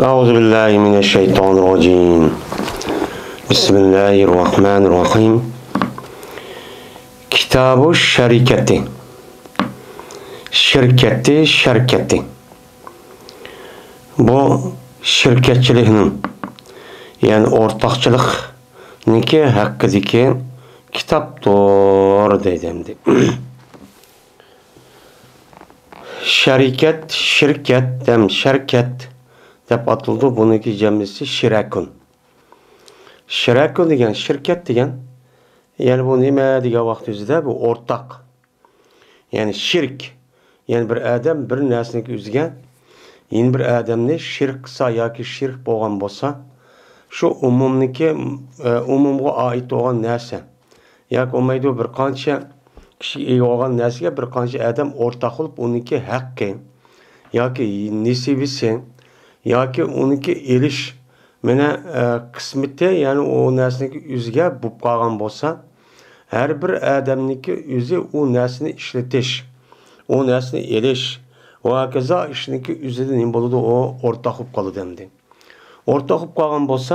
أعوذ بالله من الشيطان الرجيم بسم الله الرحمن الرحيم كتاب الشركة şirketi bu şirketçiliğinin yani ortakçılıkniki hakkındaki kitaptır dedim. Şirket deb atıldı. Buniki cemisi şirakun. Şirakun degan şirket degan yani bu nima degan vaqt o'zida bu o'rtaq. Yani şirk. Yani bir adam bir narsani o'ziga yeni bir adamni shirk qilsa yoki shirk bo'lgan bo'lsa, shu umumga oid bo'lgan narsa. Yoki olmaydi bir qancha kishi ega olgan narsaga bir qancha adam o'rtaq bo'lib, uniki haqqi yoki nisibisi yoki uniki elish mana qismati, yani o narsani o'ziga bo'lib qolgan bo'lsa, har bir odamniki o'zi u narsani ishlatish, o narsani elish va kaza ishniki o'zida nima bo'ladi, o o'rtaq bo'lib qoladi endi. O'rtaq bo'lib qolgan bo'lsa,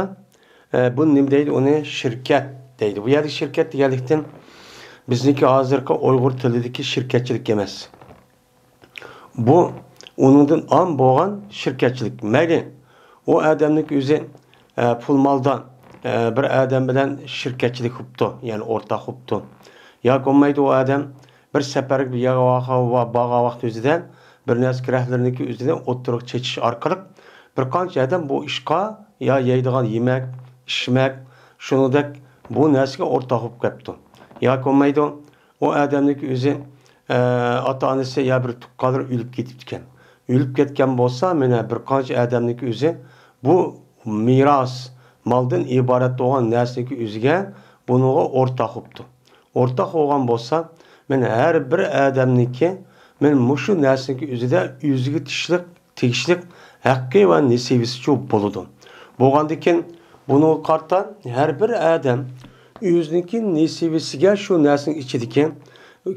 bu nima deydi, uni shirkat deydi. Bu yerda shirkat deganlikdan bizniki hozirgi Uyg'ur tilidagi shirkatchilik emas. Bu onundan am bo'lgan shirkatchilik. Mayli o odamning o'zi pul moldan bir odam bilan shirkatchilik qilibdi, ya'ni o'rtaq qilibdi. Yoki olmaydi o odam bir safarga bir yerga va baga vaqt o'zidan bir narsa kiralarniki o'zidan o'tiriq chechish orqali bir qancha odam bu ishqa yo yeydigan yemak, ishmak, shuningdek bu narsaga o'rtaq bo'lib qolibdi. Yoki olmaydi o odamniki o'zi ota-onasi ya bir tuqqanlar o'lib ketibdi ekan. Ölüp ketken bolsa, mana bir qancha adamniki o'zi bu miras maldan iborat bo'lgan narsaniki o'ziga bunga o'rtaq bo'libdi. O'rtaq bo'lgan bo'lsa, mana har bir odamniki men mushu narsaniki o'zida o'ziga tegishli haqqi va nisibisi bo'ladi. Bo'lgandan buni qarta har bir odam o'ziniki nisibisiga shu narsaning ichidagi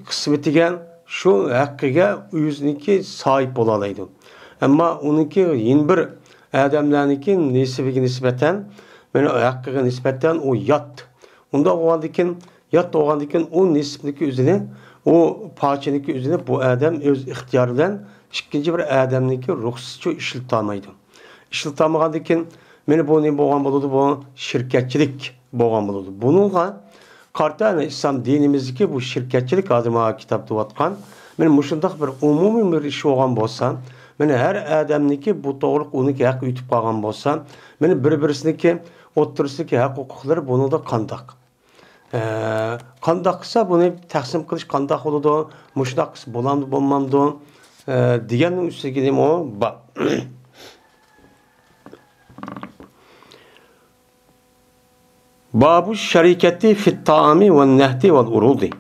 qismatiga şu hakkıga o'ziniki sahip bo'lalaydi. Ammo uniki yeni bir adamlarniki nisibiga nisbatan, mana hakkıga nisbatan o yat. Unda olgandan o nisibniki o'zini, o parchaniki o'zini bu adam o'z ixtiyori bilan ikkinchi bir adamniki ruxsatchi ishlata olmaydi. Ishlata olmagandan keyin mana bu nima bo'lgan bo'ladi, bu shirkatchilik bo'lgan bo'ladi. Buningga Kartani İslam dinimizdeki bu şirketçilik adına kitap tuvatkan, men muşundaq bir umumi bir iş olgan bolsa, men her adamniki bu to'g'riq uniki haq yutib qolgan bolsa, men bir-birisiniki o'tirisidagi haq huquqlari buni da qandaq. Qandaq qilsa buni taqsim qilish qandaq bo'ladi, mushundaq qilsa bo'lamdi, bo'lmamdi deganning ustiga nima bor. Babu şirketi fit taami ve nehdi ve urudi.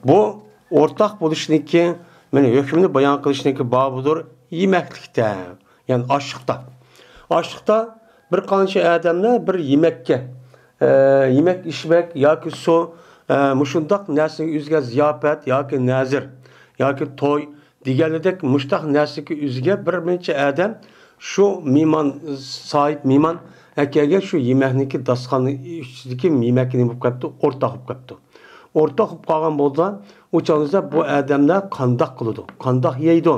Bu ortak buluşniki, yani hükmünü bayan kılışniki babudur yemeklikte, yani aşıkta. Aşıkta bir qancha adamlar bir yemekke, yemek içmek, yoki su, muşundaq narsaga o'ziga ziyofat yoki nazir, yoki to'y deganidek mushtaq narsaga o'ziga bir necha adam shu sahip mehmon akaga shu yemekniki dasxonni ichidagi yemekni bo'lib qolibdi, o'rtaq bo'lib qolibdi. O'rtaq bo'lib qolgan bo'lsa, u chog'da bu odamlar qandoq qiladi, qandoq yeydi.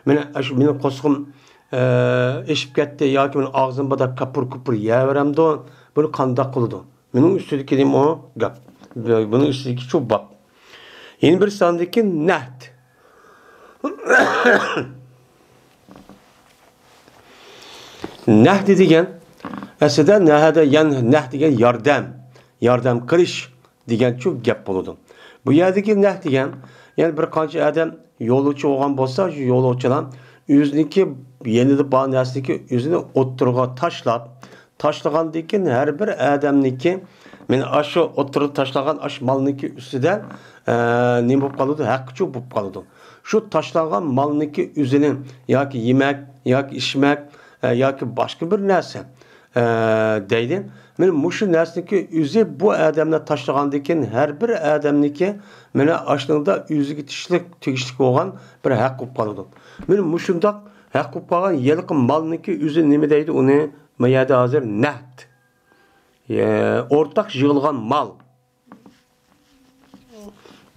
Mana shu mening qo'sqim eshib ketdi yoki men og'zimda kapur yeyaveramdi, buni qandoq qiladi. Mening ustidagi nima gap. Buning ustidagi shu bab. Yana bir sondagi nahd. Nahd degan aslida nah degan yordam qilish degan shu gap bo'ladi. Bu yerdagi nah degan, yani bir qancha odam yo'lovchi bo'lgan bo'lsa, shu yo'lovchilar o'ziniki yenida bor narsaniki o'zini o'ttirga tashlagandan keyin har bir odamniki men shu o'ttirga tashlagan malniki ustida nima bo'lib qoladi, haqqi bo'lib qoladi. Shu tashlagan malniki o'zini yoki yemak, yoki ishmak, yoki boshqa bir narsa deydi. Men mushu narsaniki o'zi bu odamlar tashlagandan keyin har bir odamniki mana ashunda o'ziga tegishli bo'lgan bir haq bo'lib qoladi. Men mushundaq haq bo'lib qolgan yilqi malniki o'zi nima deydi uni bu yerda hozir nahd o'rtaq yig'ilgan mal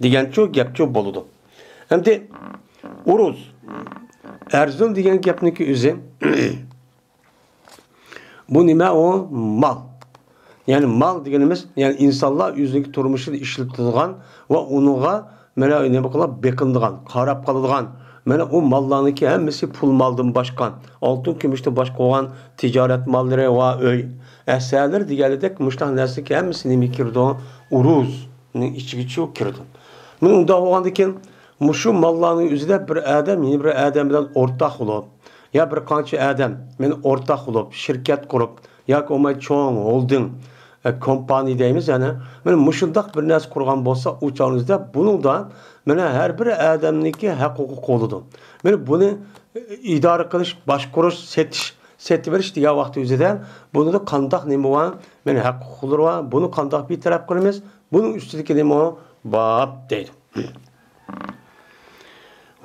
degancha gapcha bo'ladi. Endi uruz arzon degan gapniki o'zi bu nima o mal. Yani mal deganimiz yani insonlar o'zining turmushini ishlatilgan va uniga mana nima qilib beqindigan, qarab qoladigan mana o mallarniki hammasi pul maldan boshqa, oltin kumushdan boshqa bo'lgan tijorat mallari va uy asarlar deganidek mushtaq narsaga hammasi nima kirdi? Uruzning ichiga kirdi. Mana unda bo'lgandan keyin mushu mallarning o'zida bir odam, yeni bir odam bilan o'rtaq bo'lib, ya bir qancha odam meni o'rtaq bo'lib, shirkat qurib, yoki o'may cho'ng holding kompaniya deymiz yani. Mana mushundaq bir narsa qurgan bo'lsa, u chog'ingizda buningdan mana har bir odamniki huquqi qo'lida. Mana buni idora qilish, boshqarish, setib verish degan vaqt o'zida bunda qandoq nima bor? Mana huquqlar bor. Buni qandoq bir taraf qilamiz? Buning ustidagi nima bor deydi.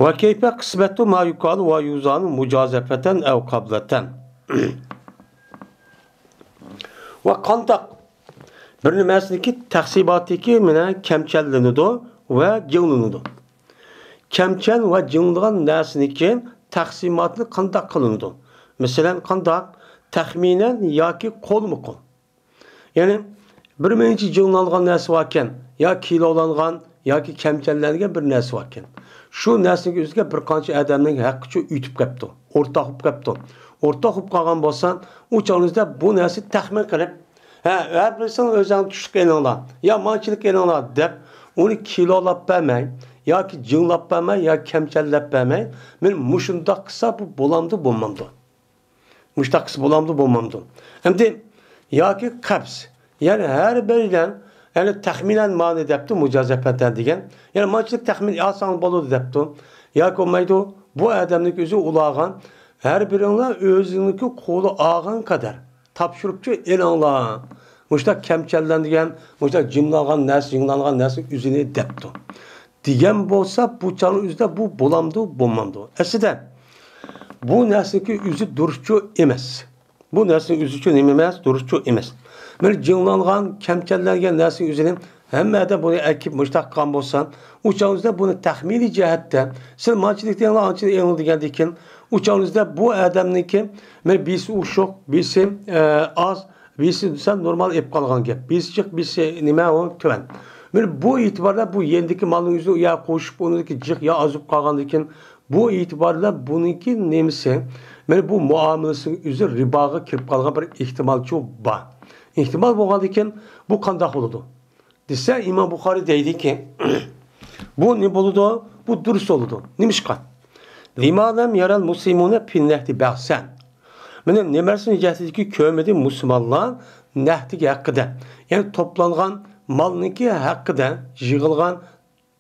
Va kayfa qismatu ma yuqalu va yuzanu mujazafatan aw qablatan. Va qandoq bir nimasiniki taqsimotiki mana kamchallanadi va jinglanadi. Kamchal va jinglagan narsaniki taqsimotni qandoq qilinadi? Masalan, qandoq taxminan yoki qo'lma-qo'l. Ya'ni bir minchi jinglangan narsa bor ekan, yo kilolangan yoki kamchallangan bir narsa bor ekan. Shu narsaga o'ziga bir qancha odamning haqqicha uytib qapti, o'rtoq bo'lib qapti. O'rtoq bo'lib qolgan bo'lsa, u chog'ingizda bu narsa taxmin qilib har birisi o'zini tushlik elinglar, yo manchilik elinglar deb uni kilolab bermay, yoki jinglab bermay, yoki kamchallab bermay, men mushundaq qilsa bu bo'lamdi, bo'lmamdi. Mushtaq qilsa bo'lamdi, bo'lmamdi. Endi yoki qabs, ya'ni har biridan yani taxminan ma'ni debdi mujazafatan degan. Yani manchilik taxmin oson bo'ladi debdi. Yoki olmaydi, bu odamning o'zi ulag'an her biringlar o'ziniki qo'li olgan qadar topshiribchi elinglar. Mushtaq kamchallangan, mushtaq jimlangan narsa o'zini debdi. Degan bo'lsa, bu chog'ning o'zida bu bo'lamdi, bo'lmamdi. Aslida bu narsaga o'zi durustchi emas. Bu narsa o'zi uchun emas, durustchi emas. Mana jinglangan, kamchallangan narsa o'zini hammada buni akib mushtaq qilgan bo'lsa, u chog'ingizda buni taxminiy jihatdan siz manchilikdan anchilik e'lon degandan keyin u chog'ingizda bu odamniki men bisi ushoq, bisi oz, bisi desa normal ep qolgan gap. Bisi chiq, bisi nima u tuvan. Men bu e'tiborda bu yendiki malning o'zi ya qo'shib uniki jiq ya azib qolgandan keyin bu e'tiborda buniki nemisi men bu muomalasi o'zi riboga kirib qolgan bir ehtimolchi bor. İhtimal bo'lgandan keyin bu qanday bo'ladi? Desa İmam Buxoriy deydiki, bu ne bo'ladi? Bu durust bo'ladi. Nimishqa? Limalam yaral muslimuna fil nahdi bahsan. Mana nemarsin jihatidagi ko'midi musulmonlar nahdiga haqida, ya'ni to'plangan malniki haqida, yig'ilgan,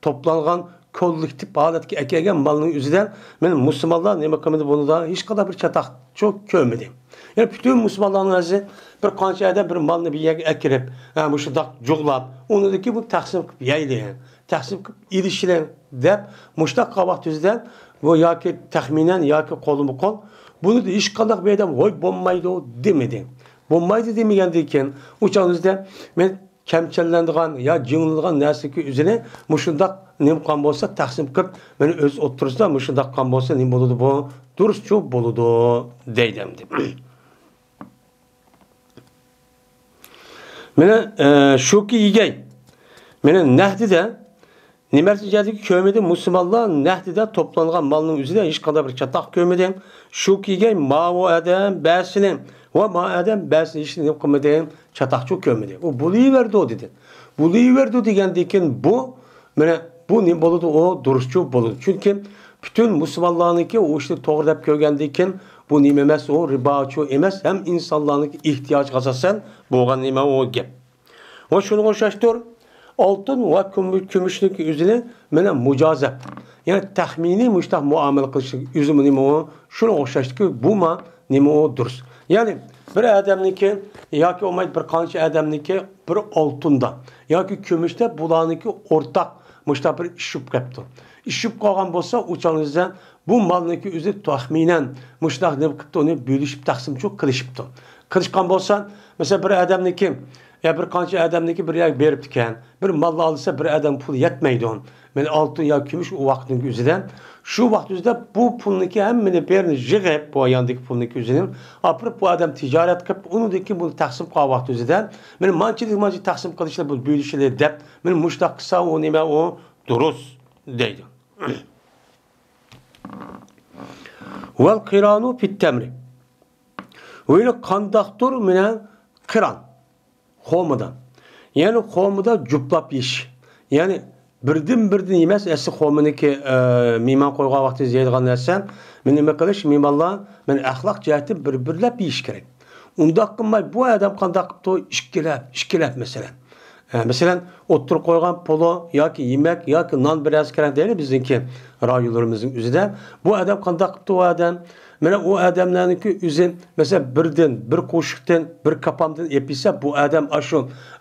to'plangan kollektiv holatga kelgan malning o'zidan men musulmonlar nima qilmadi bunda hech qanday bir chataq çok ko'midi. Yani bütün musulmonlarning o'zi bir qancha adam bir malni bir yerga akirib, bu shundoq jug'lab, uniki bu taqsim qilib yeydi. Taqsim qilib ilishlar deb mushtaq qavaq o'zidan bu yoki taxminan yoki qo'lma-qo'l buni hech qanday bir odam voy bo'lmaydi demedi. Bo'lmaydi demagandan keyin u chog'ingizda men kamchallanadigan yo jinglanadigan narsaga o'zini mushundaq nim qilgan bo'lsa taqsim qilib meni o'z o'tirisida mushundaq qilgan bo'lsa nim bo'ladi bu durustchi bo'ladi deydim deb. Mene şuki yigay. Mene nahdida nimartijadagi ko'midi musulmonlar nahdida to'plangan malning o'zida hech qanday bir chataq ko'midi. Shuki yigay ma'vo adam basini va ma adam basini ishni qilmadi, chataqchi ko'midi. U bo'laverdi dedi. Bo'laverdi degandan keyin bu mene bu ne bo'ladi? O durustchi bo'ladi. Chunki bütün musulmonlarniki o ishni to'g'ri deb ko'rgandan keyin bu nima emas, o ribochi emas, hem insonlarning ehtiyoj asosan bo'lgan nima o gap. Va shuni o'xshashtir, oltin va kumushning o'zini mana mujozab, ya'ni taxminiy mushtaq muomala qilish o'zimi nima o, shuni o'xshashdiki, bu ma nima o durust. Ya'ni bir odamniki yoki olmaydi bir qancha odamniki bir oltinda yoki kumushda bularniki o'rtaq mushtaq bir ishib qapti. Ishib qolgan bo'lsa, u chog'ingizda bu malniki özü tahminen muşlaq ne qıptı onu bölüşüp taqsim çok qilishibdi. Qilishgan bolsa, mesela bir adamniki ya bir qancha adamniki bir yer berib ekan, bir malni alsa bir adam pul yetmaydi on. Men oltin ya kumush u vaqtning o'zidan shu vaqt o'zida bu pulniki hammani berini yig'ib, bu yandagi pulniki o'zini olib bu adam tijorat qilib, uniki bu taqsim qilgan vaqt o'zidan men manchilik taqsim qilishlar bu bo'lishlar deb men mushtaq qilsa u nima u durust deydi. Vel qiranu fit temri. Öyle kandaktur menen kıran. Xomudan. Yani xomuda cuplap yiş. Yani birden yemez. Esi xomunu ki miman koyga vakti ziyadgan dersen. Men nime kılış mimallah men ahlak ciheti birlep yiş gerek. Unda kılmay bu adam kandak kıptı işkilep mesela. Mesela oturup koygan polo ya ki yemek ya ki nan biraz gerek değil bizimki rayularımızın üzerinde. Bu adam kandak kıptı o adam. Mana o adamlarniki üzün mesela birden, bir qo'shiqdan, bir kapamdan episa bu adam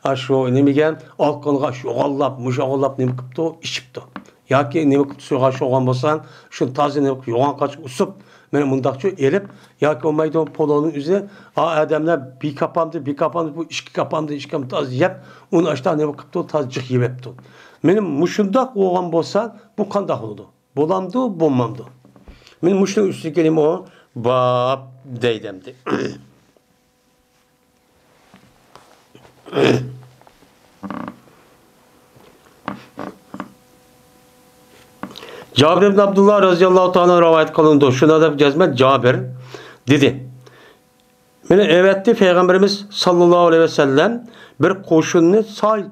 aşu nemigen alqonga sho'g'allab, mushog'allab nima qilibdi, ichibdi. Yoki nima qilibdi, so'g'a sho'g'an bo'lsan, shu toza nima yo'g'on qochib usib, mana mundaqcha elib yoki o maydon poloning o'zi adamlar bir kapamdi, bu ikki kapamdi toz yeb, uni ashta nima qilibdi, toz jiq yebibdi. Mening mushundaq bo'lgan bo'lsa, bu qanday bo'ldi? Bo'lamdi, bo'lmamdi. Men muşun üstü kelime o bab deydemdi. Cabir ibn Abdullah radıyallahu ta'ala rivayet kılındı. Şuna da cezmet Cabir dedi. Mene evetti Peygamberimiz sallallahu aleyhi ve sellem bir koşununu sahil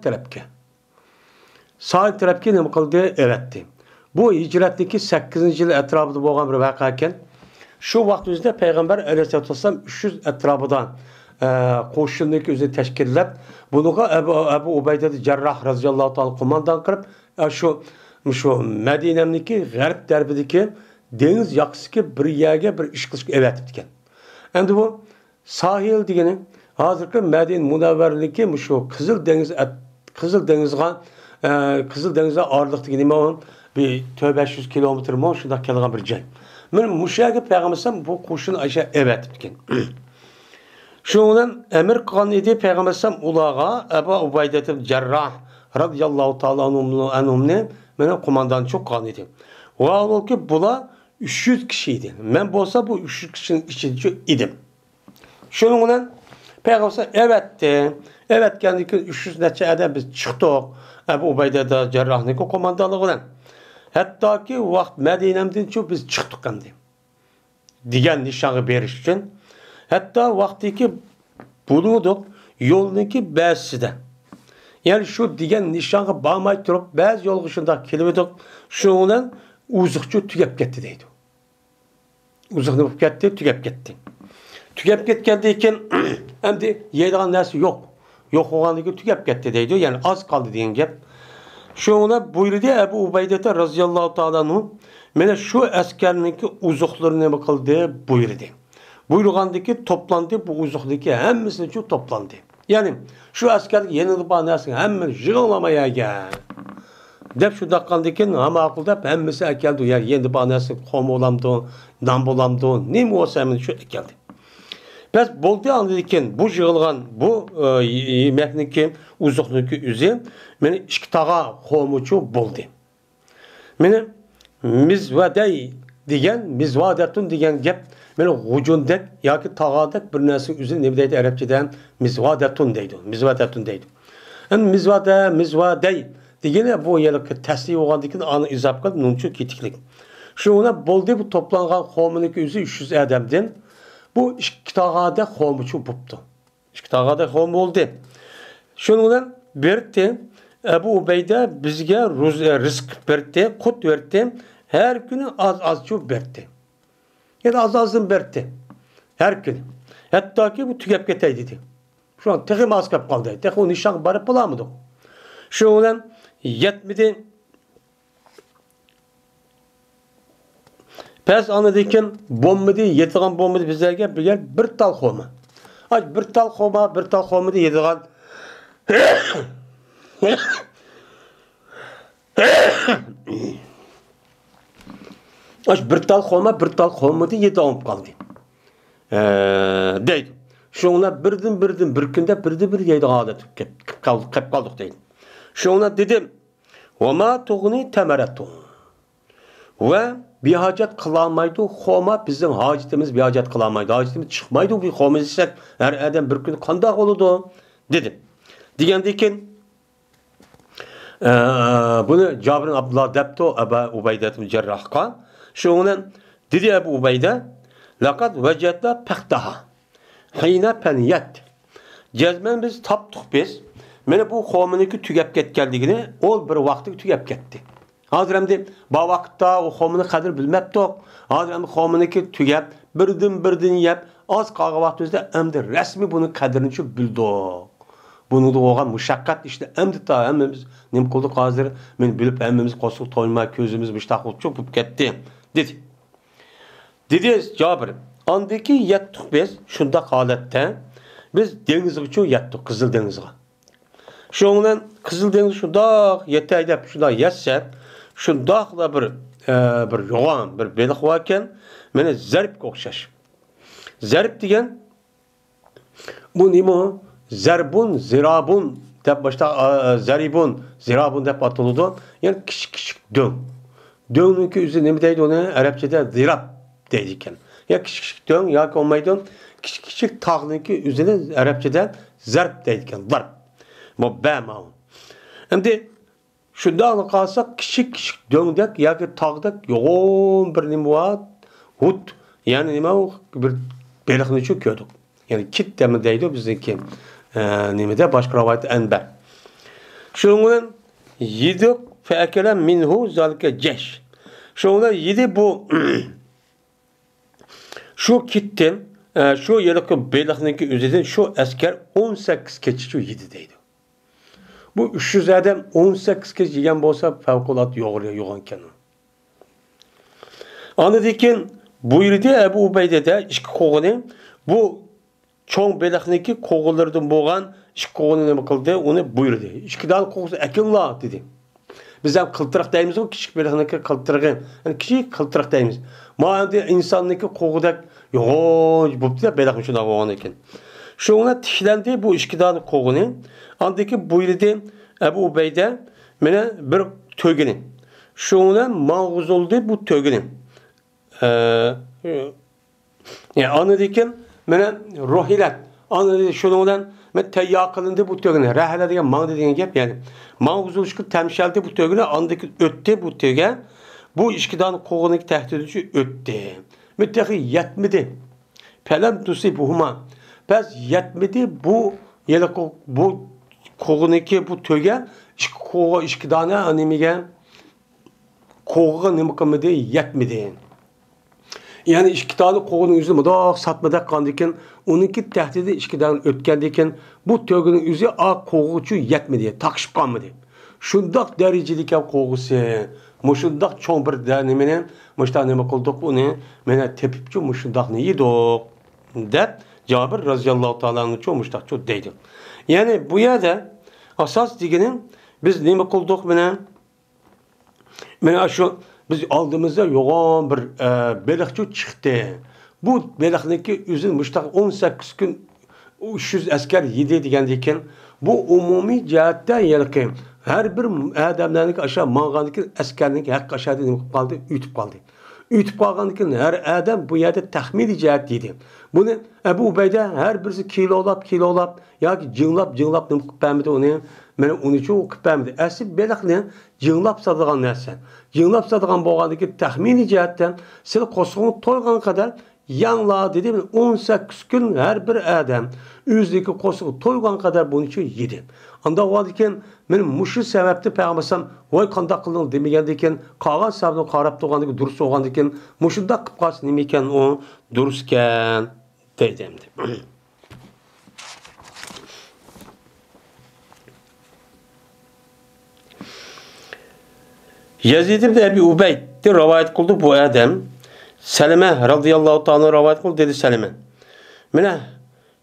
tarafki ne kıldı? Evetti. Bu hicretteki 8. yıl etrafında boğan bir vakaken şu vakt üzerinde Peygamber aleyhisselatü vesselam 300 etrafından koşunluk üzerinde teşkillep bunu Ebu Ubeyde Cerrah radıyallahu ta'ala kumandan kırıp şu Medine'deki garip derbideki deniz yakısı bir yerge bir iş kılışık evet etken. Şimdi bu sahil degeni hazırki Medine Munevver'deki şu Kızıl Deniz'e ağırlık degeni onun bir 500 kilometre mi şunda kelgan bir joy. Men muşaga Peygamber bu qo'shin aşağı evet etken. Şundan emir qilgan edi Peygamber ulağa Ebu Ubeyde Cerrah radıyallahu ta'ala anhumni meni kumandan çok qilgan edi. Va o ki bula 300 kişiydi. Men bolsa bu 300 kişinin içinde idim. Şundan Peygamber evetti. Evet kendiki 300 neçe adam biz çıktık. Ebu Ubeyde Cerrah'nın kumandanlığından. Hatta ki vakt Medine'mden çok biz çıktık hem de. Digen nişanı beriş için. Hatta vaktiki bulunduk yolundaki bazısı. Yani şu digen nişanı bağmay durup bazı yol kışında kelibiyorduk. Şundan uzakçı tükep gitti deydi. Uzaklık gitti, tükep gitti. Tükep gittiyken hem de yediğin neresi yok. Yok olanlığı tükep gitti deydi. Yani az kaldı diyen gep. Şuna buyurdu Ebu Ubeyde radıyallahu ta'ala mene şu askerninki uzaklarına bakıldı buyurdu. Buyurgandaki toplandı bu uzaktaki hemmisini şu toplandı. Yani şu asker yenilip anasın hemen jığılamaya gel. Dep şu dakikandaki ama akılda hemmisi geldi yer yenilip anasın kom olamdı, nam olamdı, ne mi olsa hemen şu geldi. Biz boldu anladıkken bu jığılgan bu yemekniki uzaklığı üzü meni iki tağa komuçu buldu. Meni mizvadey diyen mizvadetun diyen gep meni hucundek ya ki tağadek bir nesi üzü ne deydi Arapçadan mizvadetun deydi. Mizvadetun deydi. Mizvadey diyene bu yılık teslim olandıkken anı izap kılıp nunçu kitiklik. Şuna boldu bu toplangan komuniki üzü 300 adamdan bu iki tağada komuçu buptu. İki tağada komu oldu. Şundan berdi Ebu Ubeyde bizge rızk berdi, kut verdi. Her günü az çok berdi. Ya da azın berdi. Her gün. Hatta ki bu tükep getey dedi. Şu an tekim az kap kaldı. Tek o nişan barıp bulamadık. Şundan yetmedi. Pes anladıkken bombadi, yetiğen bombadi bizlerge bir tal xoma. Bir tal xoma da yetiğen Bir tal xolmadı, 7 olib qoldi. Deydi. Şoňla birden bir günde bir yeydi adat kep kaldık deydi. Şoňla dedim: "Wa ma tuğni temeratu." Ve bir hacet kılamaydı. Xoma bizim hacetimiz bir hacet kılamaydı. Hacetimiz çıkmaydı. Bir xoma isek her adam bir gün kandak olurdu dedim. Digendeyken bunu Cabir Abdullah depti Ebu Ubeyde Cerrah'ka. Şoňla dedi Ebu Ubeyde: "Laqad vecedna paqtaha. Hina peniyet." Cezmen biz taptık biz. Mene bu xominiki tügep ketkendigini ol bir vaqti tügep ketdi. Hazır hem bu vaqtda o xomini qadr bilmepdik. Hazır hem xominiki tügep birden yep az qalğan vaqtimizda endi resmi bunun qadrini şu bildik. Bunu da oğan muşakkat işte endi ta hemmimiz nim qildik hazır men bilip hemmimiz qosuq toymay közümüz müştaq olup çok ketdi. Dedi Cabir, andaki yettik biz şunda holatda biz dengizga üçün yetdik Kızıl Dengizga. Şoňdan Kızıl Dengiz şunda yetäýdep şunda yetse şunda da bir yoğan bir belik varken mene zerp okşaş. Zerp diyen bu nima? Zerbun, zirabun dep başta zaribun, zirabun dep atıldı. Yani küçük dön. Dönünki üzü nima deydi onu? Arapçada zirab deydiken. Ya küçük dön ya olmaydı. Küçük tağınki üzüne Arapçada zerp deydiken. Zarb. Bu bema. Şimdi şundan kalsak küçük döndük ya ki tağdak yoğun bir nima var. Hut yani nima bir belikni çöküyorduk. Yani kit demi deydi bizdeki nimede başka rivayet enber. Şunun yedik feekele minhu zalike ceş. Şunun yedi bu şu kitten şu yelik belikniki üzerinden şu asker 18 keçi yedi deydi. Bu 300 adam 18 keçi yiyen bolsa fevkulat yoğanken. Anladıkken buyurdu Ebu Ubeyde'de iki koğunu bu çoğun belikniki koğulardan boğan iki koğunu ne kıldı onu buyurdu. İki dal koğusu ekinla dedi. Biz hem kıltırık deyimiz o küçük belikniki kıltırığı. Yani küçük kıltırık deyimiz. Mağazı insanlıki koğudak yoğun bu da belikni şuna boğan eken. Şuna tişlendi bu iki dal koğunu. Andaki buyurdu Ebu Ubeyde mene bir tögünü. Şuna mağuz oldu bu tögünü. Yani anladıkken mene rohilat anladı şundan men tayya kılındı bu tögüne rahla degan mağ degan gap yani mağuz oluşku temşaldi bu tögüne andaki öttü bu töge bu işkidan qoğunik tehdidçi öttü müttaqi yetmedi pelem tusibuhuma pes yetmedi bu yeli bu qoğuniki bu töge işkidana animige qoğuğa nima qilmadi yetmedi. Yani iki tane qoğunun yüzü da satmadak kandiken onunki tehdidi işkiden ötkendiyken bu tögünün yüzü qoğuçu yetmedi, takışıp kalmadı. Şundak derecelik qoğusu, muşundak çoğun bir deneminin muşta neme kıldık onu, mene tepipçi muşundak ne yedik de Cabir razıyallahu ta'ala'nın çoğu muştak çoğu deydi. Yani bu yerde asas digenin biz neme kıldık mene şu biz aldığımızda yoğun bir belikçi çıktı. Bu belikniki üzün müştak 18 gün 300 asker yedi degandayken bu umumi cihatta yelki her bir adamlarning aşağı mağandaki askerning haqqı aşağıda nima qaldı? Ütüp qaldı. Ütüp qalgandan her adam bu yerda tahmini cihat deydi. Bunu Ebu Ubeyde her birisi kilolab yoki jinglab nima qilib bermidi uni. Mene onu çok o'qib bermidi. Asli belikni jinglab sotadigan narsa. Jinglab sotadigan bo'lgandiki tahmini jihatdan siz qo'sqini to'lgan qadar yangla dedi 18 kun her bir adam o'zidagi qo'sqi to'lgan qadar buni uchun yedi. Anda o'ldikan men mushu sababni payg'ambarsam voy qanday qilding demagandikan qolgan sababni qarab turgandiki durust bo'lgandikan mushunda qilib qolsa nima ekan u durustkan deydi. Yazid ibn Ebi Ubeyd'de rivayet kıldı bu adam. Selime radıyallahu ta'ala rivayet kıldı dedi Selime. Mene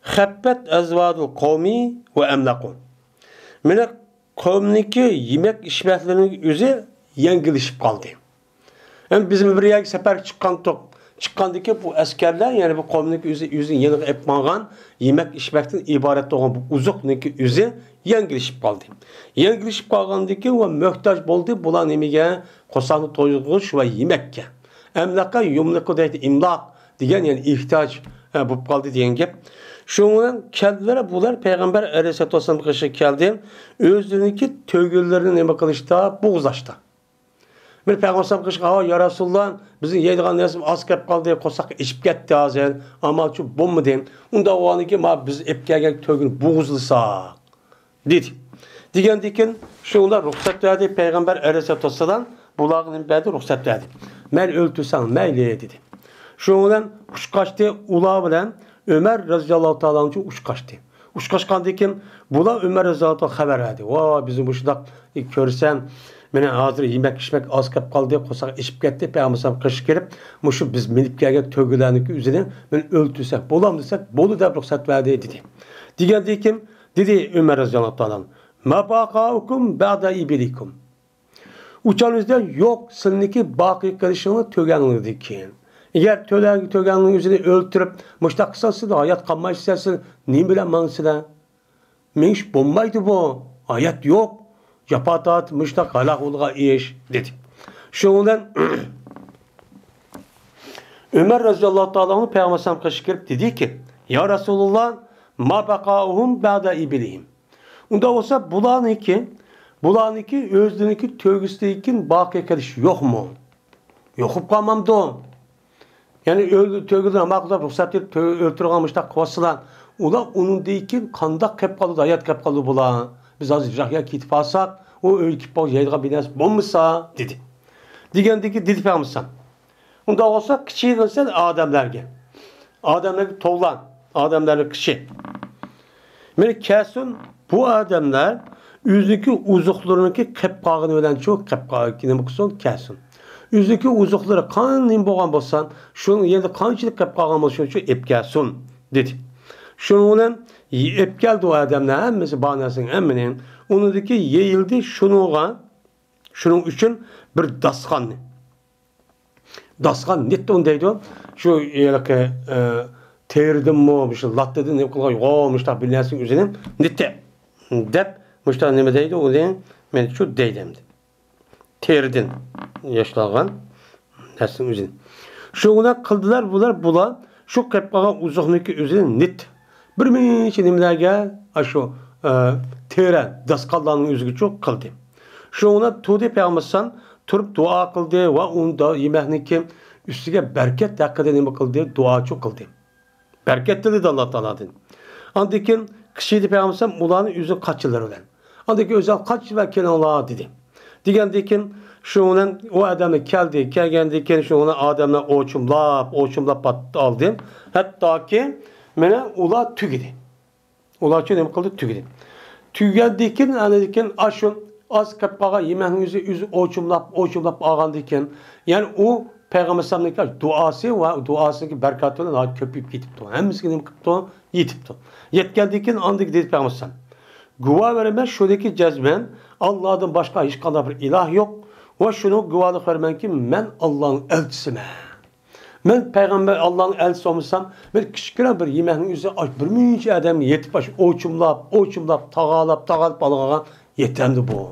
habbet azvadul kavmi ve emlakun. Mene kavmniki yemek içmeklerinin üzeri yengilişip kaldı. Hem bizim bir yer sefer çıkkandaki bu askerler yani bu kavmdeki yüzün yeni etmagan yemek içmekten ibaret olan bu uzakdaki yüzü yengilişip kaldı. Yengilişip kalgandaki ve muhtaç oldu bulan emige kosanı toyguş ve yemekke. Emlaka yumlaka deydi imlak diyen yani ihtiyaç bu kaldı diyen gep. Şundan kendileri bular Peygamber Aleyhisselatü Vesselam kışı geldi. Özlerindeki tövgüllerini neme kılışta boğuzlaştı. Bir Peygamber kışı ya Resulullah bizim yediğin nesim az kep kaldı kosak içip gitti azel ama şu bomba diyeyim. Onda o anı ki biz ip gelgen tövgünü boğuzlusa dedi. Diken şunlar ruhsat verdi Peygamber Aleyhisselatü Vesselam bulağının verdi ruhsat verdi. Men öldürsen meyli dedi. Şundan uç kaçtı ulağı bilen Ömer radıyallahu ta'ala için uç kaçtı. Uç kaçkandikin bula Ömer radıyallahu ta'ala haber verdi. Va bizim bu şudak görsem mene hazır yemek içmek az kap kaldı kosak içip gitti peygamber kış gelip muşu biz minip gelgen tövgülerindeki üzerine men öldürsek bolam desek bolu da ruhsat verdi dedi. Digendikin dedi Ömer radıyallahu ta'ala ma baqaukum ba'da ibilikum. Uçanızda yok sınıki baki karışımı tögenlidir ki. Eğer tögenliğin yüzünü öldürüp muşta kısası da hayat kalmayı istersin ne bilen manısıyla? Menş bombaydı bu. Hayat yok. Yapatat muşta kalak olga iş dedi. Şundan Ömer radıyallahu ta'ala'nın Peygamber kaşıkırıp dedi ki ya Resulullah ma bakauhum ba'da ibilihim. Onda olsa bulan iki özlününki tövgüsteyken baki karış yok mu? Yokup kalmam da. Yani tövgüden makluda ruhsat edip öldürülmüşler kovasılan. Ula onun deyken kandak kep kalı da hayat kep kalı bula. Biz az icraya kitip alsak o öyle kip al yaydığa binez bombasa dedi. Digendeki dedi peygamber. Onda olsa kişiyi gönsen Ademlerge. Ademlerge toğlan. Ademlerge kişi. Yani kesin bu Ademler yüzdeki uzuklarındaki kep kağını ölen çok kep kağını ne bakıyorsun kesin. Yüzdeki uzukları kanın boğan bolsan, şunun yerinde kançılık kep kağın bolsan şu ep gelsin dedi. Şunun ep geldi o adamlar hemmesi bağnasının emminin onundaki yayıldı şunun için bir daskan. Daskan nette ondaydı. Şu yelke terdim mi, şu lattedin ne kılgay olmuşlar bilnesin üzerine nette dep muştar neme deydi o deyin men şu deydimdi. Terdin yaşlagan nesin üzerine. Şuna kıldılar bular şu kepkağa uzaklık üzerine net bir minçe nimelerge şu teren daskallarının üzerine çok kıldı. Şuna tuğdu peygambersan turup dua kıldı ve onda yemeğindeki üstüge bereket dakikada nime kıldı dua çok kıldı. Bereket dedi Allah Teala'dan. Andikin kişiydi peygambersan ulanın yüzü kaçırlar olan. Andaki özel kaç ve Allah dedi. Digendikin şunun o adamla gelgendikin şunun adamla oçumlap battı aldı. Hatta ki mene ula tügidi. Ula çönem kıldı tügidi. Tügendikin anedikin aşın az kapağa yemeğin yüzü oçumlap ağandikin yani o Peygamber sallallahu duası ve duasındaki berkatını daha köpüp gitipti. Hem miskinim kıptı, yitipti. Yetkendikin andık dedi Peygamber sallallahu. Güva vermez şuradaki cezmen Allah'tan başka hiç kadar bir ilah yok. Ve şunu güvalık vermen ki ben Allah'ın elçisine. Ben peygamber Allah'ın elçisi olmuşsam ben küçük bir yemeğin üzerine aç bir mince adam yetip baş oçumlap tağalap balığagan yetemdi bu.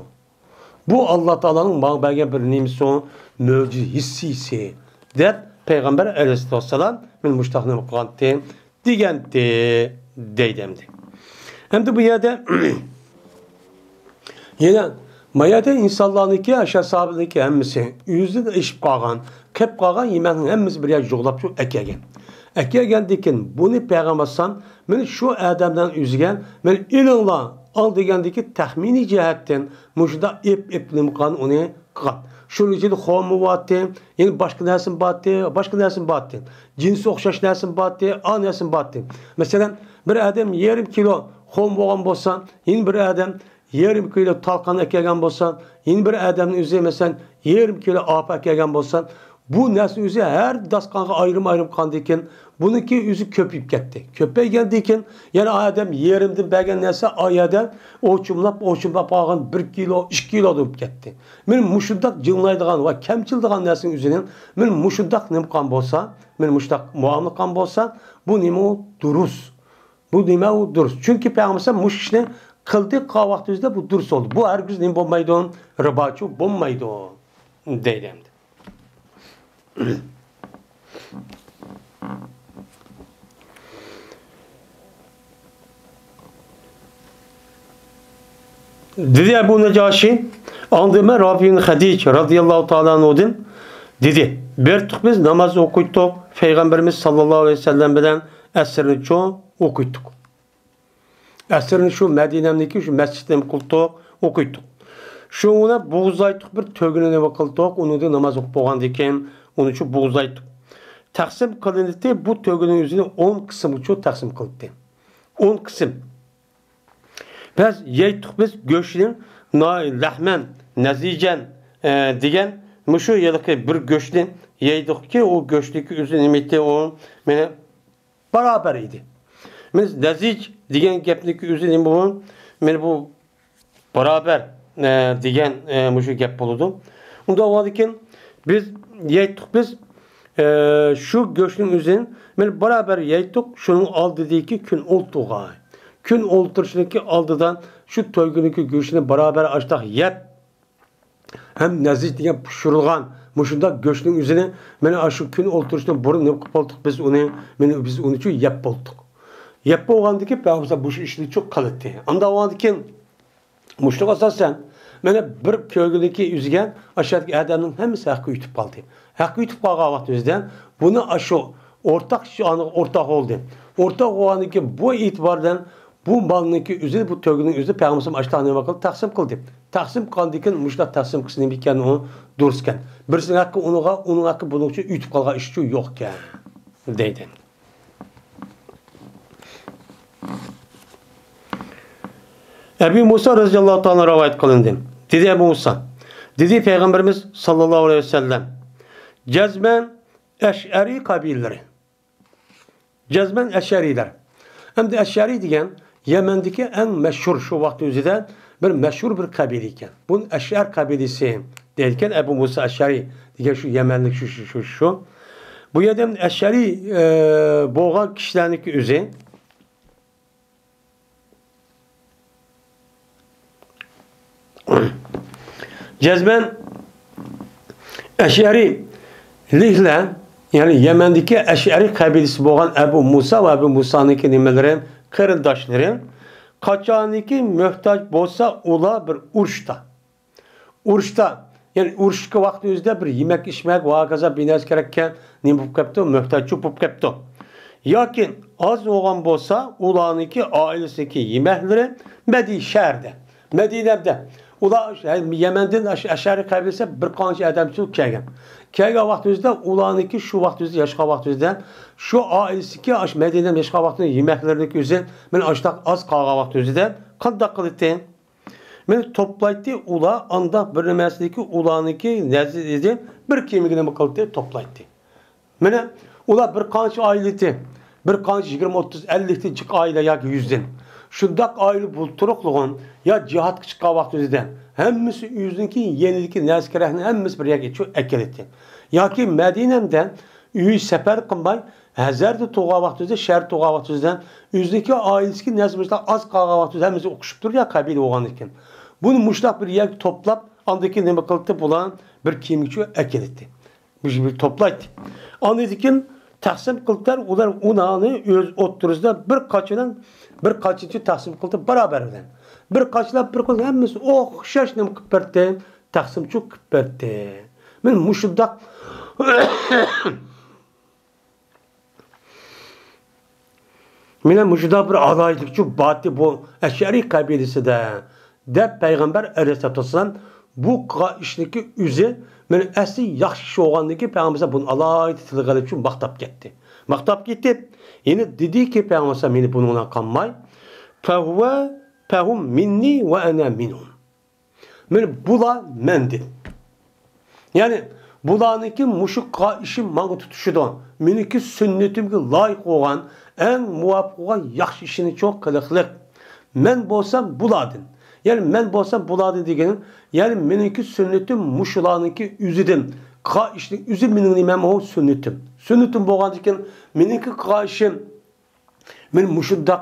Bu Allah Teala'nın bana belge bir nimesi o mucize hissisi der Peygamber Aleyhisselam men muştahını kılantı digenti deydemdi. Hem de bu yerde yine mayada insanların ki aşağı sahabının ki hemmisi yüzde işip kalgan kep kalgan yemeğin hemmisi bir yer joğlap şu ekegen dikin bunu peygambersan men şu adamdan üzgen men ilanla al degandaki tahmini cihetten muşda iplim kan onu kan şunun için xomu vattı yani başka nersin battı cinsi okşaş nersin battı an nersin battı mesela bir adam yarım kilo xom boğan bolsan yine bir adam yarım kilo talkan ekegen bolsan yine bir adamın üzerine mesela yarım kilo apa ekegen bolsan Bu narsa o'zi her dasqonga ayrim qandı ekan. Buniki o'zi ko'payib ketdi. Ko'paygandan keyin yana odam yerimdan bergan narsa oyada o'chimlab olgan 1 kilo, 2 kilo bo'lib ketdi. Men mushundaq jinglaydigan va kamchildigan narsaning o'zining men mushundaq nima qilgan bo'lsa, men mushundaq muomala qilgan bo'lsa, bu nima u durust. Bu nima u durust. Chunki payg'ambar mush ishni qildi qilgan vaqtimizda bu durust oldu. Bu hergiz nima bo'lmaydi, ribochi bo'lmaydi deydi. Dedi Ebu Necaşi, andığıma Rabi'nin Hadic radıyallahu ta'ala anhu'din dedi. Bir tık biz namaz okuytuk. Peygamberimiz sallallahu aleyhi ve sellem bilen esrini çoğu okuytuk. Esrini şu Medine'mdeki şu mescidimi kıldık, okuytuk. Şu ona buğzaytık bir tögününe bakıldık. Onu da namaz okuyan diken onu şu buğzaytık. Taksim kılındı. Bu tögünün yüzünü 10 kısım uçu taksim kıldı. 10 kısım. Biz yeydik biz göçlün lahmen, nezicen diyen muşu yılıkı bir göçlün yeydik ki o göçlükü üzün imiti o mene beraber idi. Biz nezic diyen geplik üzün imiti mene bu beraber diyen muşu gep buludu. Onda o vadikin biz yeydik biz şu göçlün üzün mene beraber yeydik şunun al dediği ki gün oldu gay. Gün olturuşundaki aldıdan şu toygundaki göçünü beraber açtık yep. Hem nezic diye pişirilgan muşunda göçünün üzerine mene şu gün olturuşunda burun ne olduk biz onu için yep olduk. Yep olgandaki peygamber bu işini çok kalıttı. Anda olgandaki muşluk asasen mene bir köygündeki yüzgen aşağıdaki adamın hemisi hakkı yutup kaldı. Hakkı yutup kaldığı vaktimizden bunu aşı ortak oldu. Ortak olgandaki bu itibardan bu malınki üzeri bu tögünün üzeri Peygamberim açtığına bakıldı taksim kıldı. Taksim kıldıkken müştak taksim kısmını biken onu dururken. Birisinin hakkı onun hakkı bunun için ütüp kalgan işçi yokken. Deydi. Ebu Musa radıyallahu ta'ala rivayet kılındı. Dedi Ebu Musa. Dedi Peygamberimiz sallallahu aleyhi ve sellem. Cezmen eş'ari kabilleri. Cezmen eş'ariler. Hem de eş'ari diyen Yemen'deki en meşhur şu vakti üzerinde bir meşhur bir kabile iken. Bunun Eş'ar kabilesi derken Ebu Musa Eş'ari diye şu Yemenlik şu. Bu yerden Eş'ari boğan kişilerin üzerinde Cezmen Eş'ari lihle yani Yemen'deki Eş'ari kabilesi boğan Ebu Musa ve Ebu Musa'nın kelimeleri kırıldaşları kaçaniki mühtaç bolsa ola bir uruşta. Uruşta yani uruşki vaktimizde bir yemek içmek vakaza binez gerekken ne bu kapto mühtaç bu kapto. Yakin az olan bolsa ulaniki ailesindeki yemekleri şehirde. Medine'de. Ula Yemen'den aşağı kabilesi bir kanca adam çok kelgen. Kelgen vaktimizde ulaniki şu vaktimizde yaşka vaktimizde şu ailesindeki Medine'den yaşka vaktimizde yemeklerindeki üzerine ben açtak az kalga vaktimizde kandak kılıttı. Ben toplaydı ula anda bir mesledeki ulaniki nezidi bir kemiğine mi kılıttı toplaydı. Ben ula bir kanca aileti bir kanca 20-30-50 çık aile yak 100'den. Şundak aile bulturukluğun ya cihat çıkan vaktimizde hemmisi yüzündeki yeniliki nezkerehini hemmisi bir yer geçiyor ekeletti. Ya ki Medine'den üyü sefer kılmay hazırda toğa vaktimizde şehir toğa vaktimizde yüzündeki ailesi nezmişler az kağa vaktimizde hemmisi okuşuptur ya kabile oğan iken. Bunu muşlak bir yer toplap andaki nemakalıkta bulan bir kimlikçi ekeletti. Bu bir toplaydı. Anladıkken taksim kıldılar ular unağını öz oturuzda bir kaçıncı taksim kıldı beraberden. Bir kaçlar bir kıldı hemmisi şaş nem kıpırttı taksim çok kıpırttı. Ben muşuddak Mine muşuddak bir adaydık çok batı bu Eş'ari kabilesi de Peygamber Aleyhisselatü Vesselam bu işdeki üzü men asli yaxşı olgandaki Peygamber bunu alaydı tilgalik için maktap gitti. Maktap gitti. Yine dedi ki Peygamber meni bununla kanmay. Fehum minni ve ana minhum. Men bula mendim. Yani Bularniki muşu işi manga tutuşudan. Meniki sünnetimge layık olan en muvaffak olan yaxşı işini çok kılıqlık. Men bolsam buladın. Yani men bolsam buladın degenim. Yani meniki sünnetim muşularniki üzüdüm. İşin üzü menin nimem o sünnetim. Sünnetim bolğan deken meniki işim men muşundaq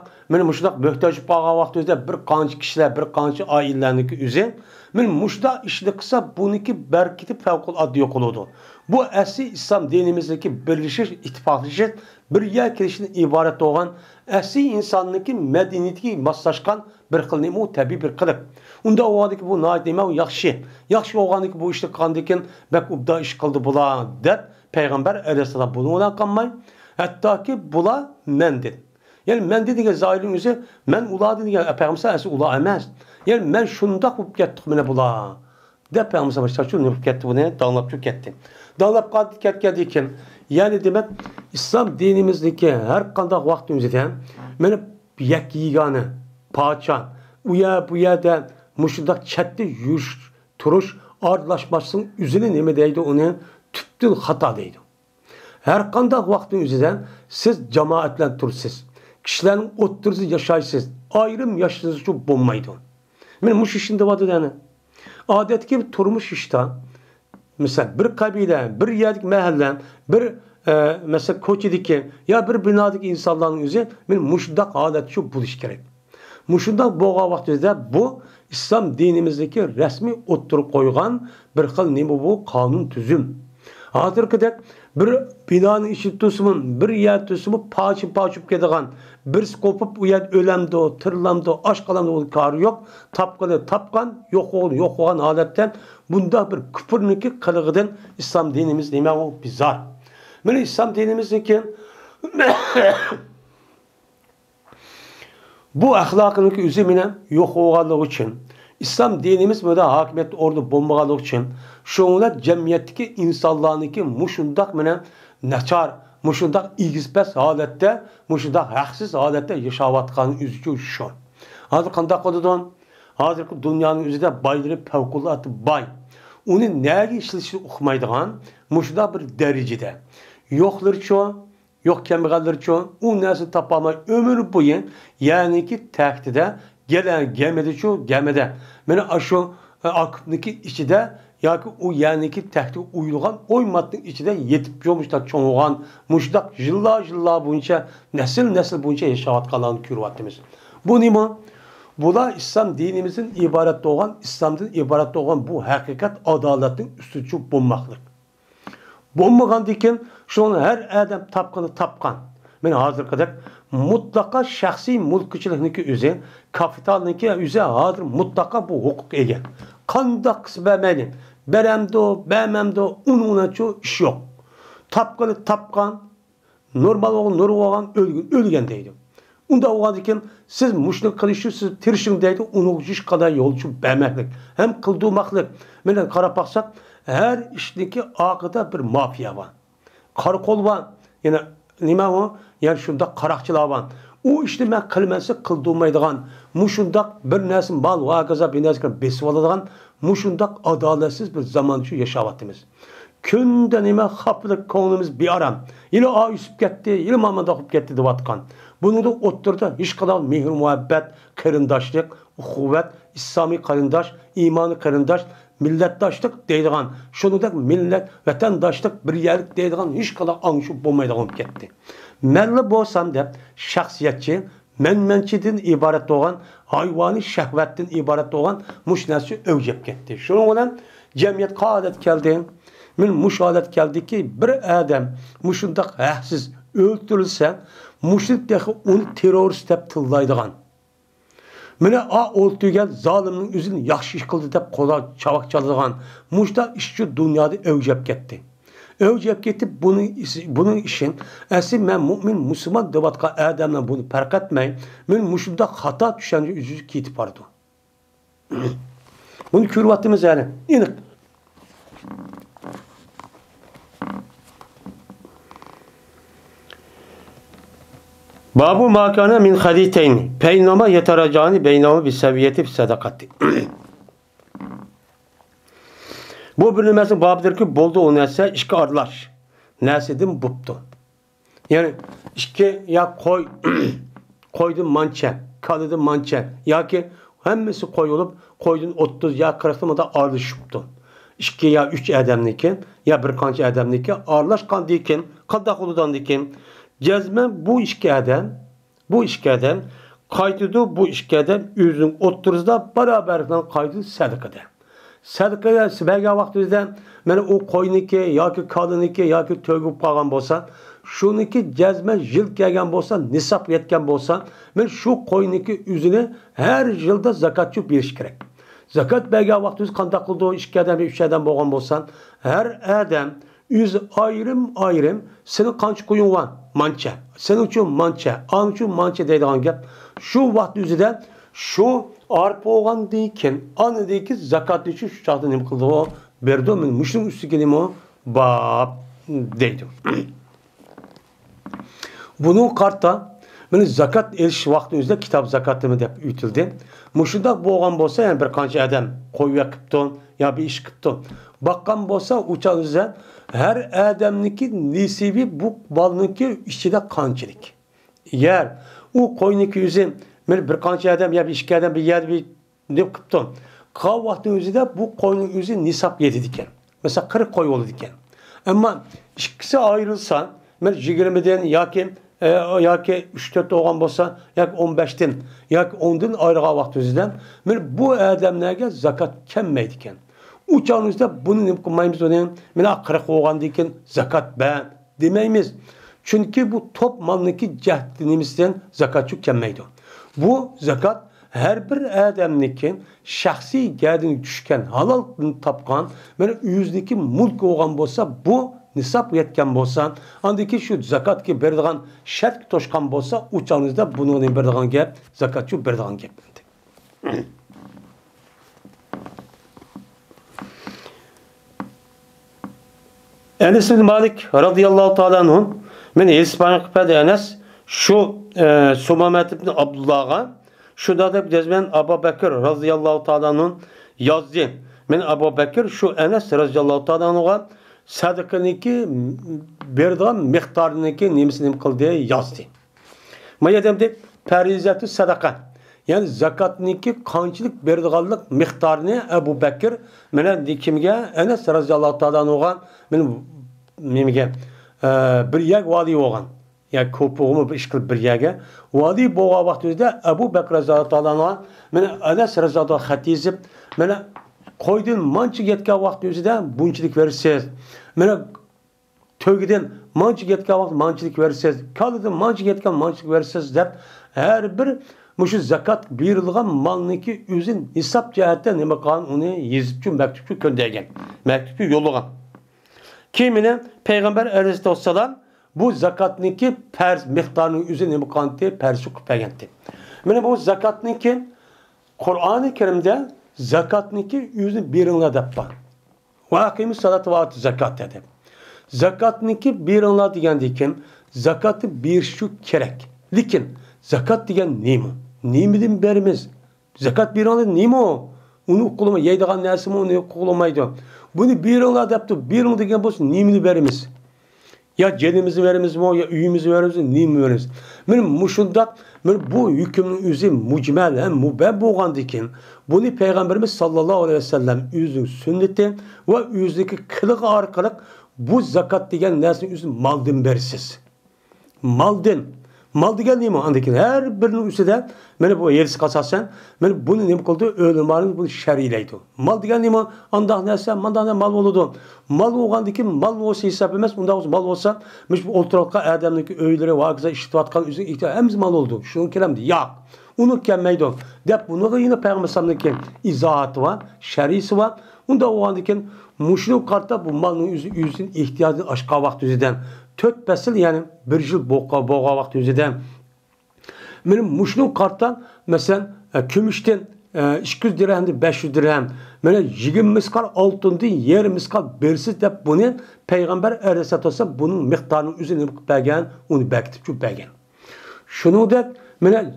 möhtaç bağa vaqtida bir qancha kishilar, bir qancha oilalarniki o'zi men mushda ishni qilsa buniki berkiti favqulodda yo'q bo'ladi. Bu asli islom dinimizdagi birlashish, ittifoqlashish, bir yer kelishdan iborat bo'lgan asli insonniki madaniyatiga moslashgan bir xil nima tabiiy bir qilib. Unda o'g'adiki bu nima yaxshi. Yaxshi o'g'aniki bu ishni qilgandan bak ubda ish qildi bular deb payg'ambar alayhisalom buni ular qilmay, hattoki bular mendin. Yani men dediğin zahirin yüzü, men ula dediğin Peygamber esi ula emez. Yani men şundak bu kettik mene bula. De Peygamber başta şu ne ketti bu ne? Dağılap çok ketti. Dağılap ketken yani demek İslam dinimizdeki her kandak vaktimizde men yek yigane, paçan, uya bu yerde muşundak çetti yürüş, turuş, ardılaşmasının üzerine neme deydi onun tüptün hata deydi. Her kandak vaktimizde siz cemaatle tursiz. Kişilerin oturuzu yaşaysız, ayrım yaşsız şu bulmaydı. Benim muş işinde vardı yani. Adet gibi turmuş işte. Mesela bir kabile, bir yerdik mahalle, bir mesela koçideki ya bir binadaki insanların yüzü benim muşdak adet şu buluş gerek. Muşdak boğa vaktinde bu İslam dinimizdeki resmi oturup koygan bir xil nima bu kanun tüzüm. Hatırkıdak bir binanın içi tüsümün, bir yer tüsümü paçıp kedigan, bir kopup uyad ölemdi, tırlamdı, aşk kalamdı o karı yok. Tapkan, yok olan adetten bunda bir küpürniki kılıgıdan İslam dinimiz neyme o bizar. Böyle İslam dinimizdeki bu ahlakınki üzümüne yok oğanlığı için İslam dinimiz böyle hakimiyet ordu bombagalık için şoğuna cemiyetteki insanlarınki muşundak mene neçar, muşundak ilgisiz halette, muşundak haksız halette yaşavatkanı üzücü şu. Hazır kandak odudan, hazır dünyanın üzerinde bayları fevkulatı bay. Onu neye işleşini okumaydıgan, muşundak bir derecede. Yoklar çoğu, yok kemikallar çoğu, o nesini tapamay ömür boyu yani ki tehdide gelen gemede çoğu gemede. Mene aşu akıpniki içinde ya ki o yani ki tehdide uyulgan oymatın içinde yetip yolmuşlar çoğuğan muşdak yıllar boyunca nesil boyunca yaşavatkalarını kürvattimiz. Bu nima? Bu da İslam dinimizin ibaret olan, İslam'dan ibaret olan bu hakikat adaletin üstücü bulmaklık. Bulmagan diken şunu her adam tapkan. Ben hazır kadar mutlaka şahsi mülkçülükniki üze, kapitalniki üze hazır mutlaka bu hukuk egen. Kandak kısbemeli, beremdo, bememdo, ununaço iş yok. Tapkan, normal olan, ölgen deydi. Unda oğan diken siz muşluk kılışı, siz tirişin deydi, unuğucuş kadar yolcu bemeklik. Hem kıldımaklık. Menen karap baksak, her işteki akıda bir mafya var. Karakol var. Yani nime o? Yani şunda karakçılar var. O işte ben kılmense kıldırmaydıgan, muşundak bir nesil mal vakaza bir nesil besip alıdığan, muşundak adaletsiz bir zaman şu yaşavattığımız. Künde nime haplık konumuz bir aram. Yine a üsüp gitti, yine mamada okup gitti divatkan. Bunu da oturdu, hiç kadar mihir, muhabbet, kırındaşlık, kuvvet, İslami kırındaş, imanı kırındaş, milletdaşlık deydiğen, şunu da millet, vatandaşlık, bir yerlik deydiğen hiç kadar anışıp bulmaydıgan gitti. Melli bolsam da şahsiyetçi, mençidin ibaret olan, hayvani şehvetten ibaret olan muşnesi övcep gitti. Şunun olan cemiyet kaadet geldi, muş adet geldi ki bir adam muşundak həhsiz öldürülse, muşrikteki onu terörist dep tıllaydıgan. Mene a oltuğel zaliminin üzerine yaxşı iş kıldı dep kola çavak çaldıgan. Muşta işçi dünyada övcep gitti. Övcep gitti bunun işin esin men mümin Müslüman devatka adamla bunu fark etmeyin. Men muşunda hata düşence üzücü kitip vardı. Bunu kürvattığımız yani. İnik. Babu makana min haditeyni. Peynama yeteracani beynama bir seviyeti bir sadakati. Bu bir nimasi babıdır ki buldu o narsa ishga aralash. Narsadan bo'pti. Ya'ni ishga ya qo'y qo'ydi mancha, kalidi mancha yoki hammasi qo'y bo'lib, qo'ydan 30 ya 40 mingda aralashibdi. 2 ya 3 odamniki, ya bir qancha odamniki aralashgandan keyin, qanday qo'lidan keyin jazman bu ishga adam qaytidi bu ishga adam o'zining o'ttirizda barobardan qaytidi sadaqada. Sadaqaga sibaga vaqtida mana u qo'yniki yoki kaliniki yoki to'g'ib qolgan bo'lsa, shuniki jazman yil kelgan bo'lsa, nisob yetgan bo'lsa, men shu qo'yniki o'zini har yilda zakatchi berish kerak. Zakat bergan vaqtingiz qanday qildi? 2 odam, 3 odam bo'lgan bo'lsa, har odam o'zi ayrim seni qancha qo'yingan mancha, sening uchun mancha, an uchun mancha deydigan gap. Shu vaqt o'zida shu arpa bo'lgandan keyin anidagi zakatni uchun shu chaqda nima qildi? O berdi, men mushning ustiga nima bab deydi. Bunun qarta meni zakat elish vaqtimizda kitob zakatimi deb aytildi. Mushunda bo'lgan bo'lsa, ya'ni bir qancha odam qo'yib qilibdi, yo bir ish qilibdi. Baqqan bo'lsa, o'changizda har odamniki nisibi bu bolniki ichida qanchalik. Agar u qo'yniki o'zi men bir qancha odam yo bir ikki odam bir yer deb qilibdi. Qol vaqtning o'zida bu qo'yning o'zi nisob yedi ekan. Mesela 40 qo'y bo'ldi ekan. Ammo ikkisi ayrilsa, men 20 dan yoki 3-4 olgan bo'lsa, yoki 15 dan yoki 10 dan ayırgan vaqtimizda men bu odamlarga zakat kelmaydi ekan. U chog'imizda buni nima qilmaymiz uni? Mena 40 olgandan keyin zakat ba demaymiz. Chunki bu top malniki jahdimizdan zakatçı kelmaydi. Bu zakat her bir odamniki shaxsiy gadin tushgan, halol topgan, mena o'ziniki mulk olgan bo'lsa, bu nisob yetgan bo'lsa, andaki shu zakatga beradigan shart to'shgan bo'lsa, u chog'ingizda buni beradigan gap zakatchi beradigan gap. Enes bin Malik radıyallahu ta'ala anhu men İspanya qıpadi Enes şu Sumamet ibn Abdullah'a şu da deb jazman Abu Bakr radıyallahu ta'ala anhu yazdı. Men Abu Bakr şu Enes radıyallahu ta'ala anhu'ga sadakaniki berdigan miqdorniki nemisini qildi yazdı. Mayadamda farizatu sadaqa. Yani zakatniki qanchalik berdiganlik miqdorini Abu Bakr mena kimga Enes radıyallahu ta'ala anhu'ga men nimaga bir yak vali bo'lgan. Ya ko'pig'imi bir ish qilib bir yaga vali bo'lgan vaqtida Abu Bakr radıyallahu ta'ala anhu'ga mena Enes radıyallahu xat yozib mena qo'ydan mancha yetgan vaqtida bunchilik bersiz. Mena to'gidan mancha yetgan vaqt manchilik bersiz. Kalidan mancha yetgan manchilik bersiz deb har bir mushu zakat berilgan malniki o'zin hisob jihatdan nima qilgan uni yezibchi maktubchi ko'ndagan. Maktubchi yo'llagan. Kimine Peygamber Aleyhisselam bu zakatniki perz miktarının üzerine nima qildi? Perzi qilib bergandi. Mana bu zakatniki Qur'oni Karimda zakatniki o'zini beringlar deb bor. Va aqimus salat va atu zakat dedi. Zakatniki beringlar degandan keyin zakatni berish kerak. Lekin zakat degan nima? Nimidan beramiz? Zakat beringlar nima? Uni qo'lima yeydigan narsami uni qo'lamaydi. Bunu beringlar debdi. Bering degan bo'lsa nimani beramiz? Ya cenimizi verimizmi, ya uyimizi verimizmi, nima verimiz? Men mushundaq men bu hukmning o'zi mujmal ham mubah bo'lgandan keyin buni payg'ambarimiz sallallohu alayhi vasallam o'zining sunnati va o'zidagi qiliq orqali bu zakat degan narsani o'zi maldan bersiz. Maldan. Mal degan nima? Andakin har birining ustida mana bu yersiz asosan men buni nima qildi? O'limalarimiz buni shar'iylaydi. Mal degan nima? Andaq narsa, mandaq mal bo'ladi. Mal bo'lgandan keyin mal bo'lsa hisob emas, unda mal bo'lsa, mish bu o'ltirayotgan odamniki uylari va g'aza ishlayotgan o'zi hammasi mal bo'ldi. Shuni kelamdi. Yo'q. Uni kelmaydi. Deb buni yine Peygamber sallallahu izohati va shar'isi va unda bo'lgandan keyin mushuni qarta bu malning o'zining ehtiyojini oshgan vaqt o'zidan 4 fasıl yani bir yıl boğa vakti özeden. Benim muşnun karttan mesela kümüşten 200 dirhemdi 500 dirhem. Böyle 20 miskal altındı 20 miskal bersiz de bunu Peygamber Aleyhisselatü Vesselam bunun miktarının üzerine bergen, onu bekitip çok bergen. Şunu da böyle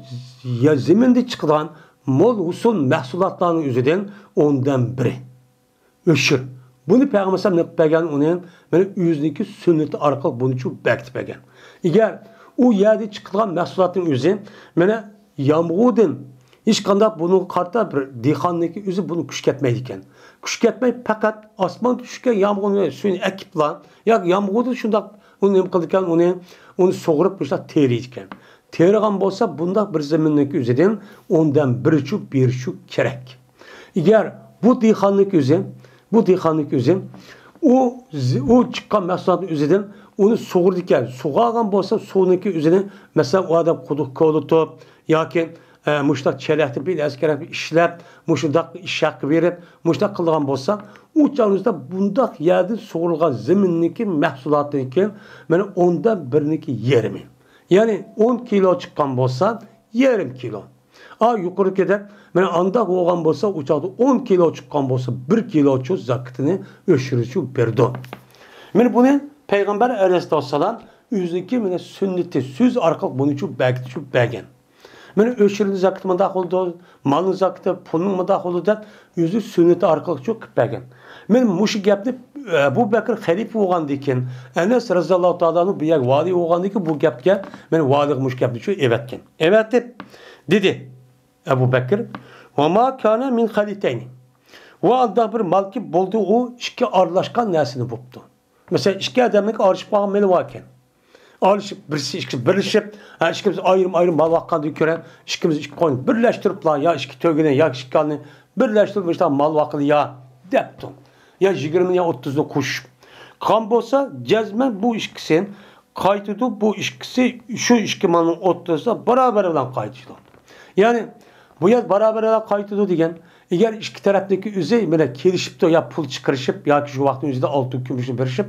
zeminde çıkan mol usul mahsulatlarının üzerinden ondan biri. Öşür. Buni Peygamber sallam ne qilgan uni mana o'ziniki sunnati orqali buni chu bekitib bergan. Agar u yerda chiqadigan mahsulotning o'zi mana yomg'irdan hech qanday buni qarta bir dehqonniki o'zi buni kuch ketmaydi ekan. Kuch ketmay faqat osmon tushgan yomg'irni suyni ekiblar yoki yomg'irni shundoq uni nima qildi ekan, uni sug'urib qo'ysa teriydi ekan. Terigan bo'lsa bundaq bir zaminniki o'zidan ondan bir chu berishi kerak. Agar bu dehqonlik o'zi u chiqqan mahsulotning o'zidan uni sug'urdi ekan. Sug'agan bo'lsa suvniki o'zini masalan u odam quduq ko'litib yoki mushtaq chelakni bir askarab ishlab, mushtaq ish haqqi berib, mushtaq qilgan bo'lsa, u chog'ingizda bundaq yerda sug'urilgan zaminniki mahsulotniki mana ondan birniki yarmi. Yani 10 kilo çıkan bolsa yarım kilo. Yukarıda mana anda olgan bolsa uçakta 10 kilo çıkan bolsa 1 kilo şu zakatını öşürücü berdi. Mana bunu Peygamber Aleyhisselam özünki mana sünneti söz arkalık bunu şu belki şu bergen. Mana öşürücü zakatı mı oldu, malın zakatı, pulun mu oldu da özü sünneti arkalık çok bergen. Mana muşu gapni Ebu Bekir xalife olgandan keyin Enes raziyallohu ta'ala'nın bir yak vali olgandan keyin bu gapga men vali qilmoq gapni shu evatgan. Evet dedi Ebu Bekir: "Va ma kana min xalitayn." Va alda bir malki bo'ldi, u ikki aralashgan narsani bo'pti. Mesela ikki odamning aralashib qolgan meli bor ekan. Aralashib birlashib, ikkimiz ayrim mal vaqtdan ko'ra, ikkimiz ikki qo'yni birlashtiriblar, yo ikki to'gini, yo ikki kalni birlashtirib işte mal vaqtli ya debdi. Ya 20 ya 30'da kuş. Kan bolsa cezmen bu işkisi kaytıdı, bu işkisi şu işkimanın 30'da beraber olan kaytıdı. Yani bu yaz beraber olan kaytıdı degen, eğer iki taraftaki üzey böyle kelişip de ya pul çıkarışıp ya ki şu vaktin üzeyde altın gümüşünü verişip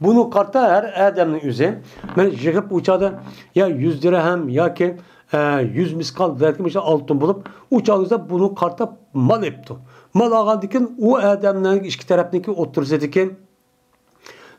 bunu karta her adamın üzey ben jigip uçağda ya 100 dirhem ya ki 100 miskal verdiğim altın bulup uçağınızda bunu karta mal yaptı. Mal ağandıkın o adamların iki tarafındaki otursaydıkken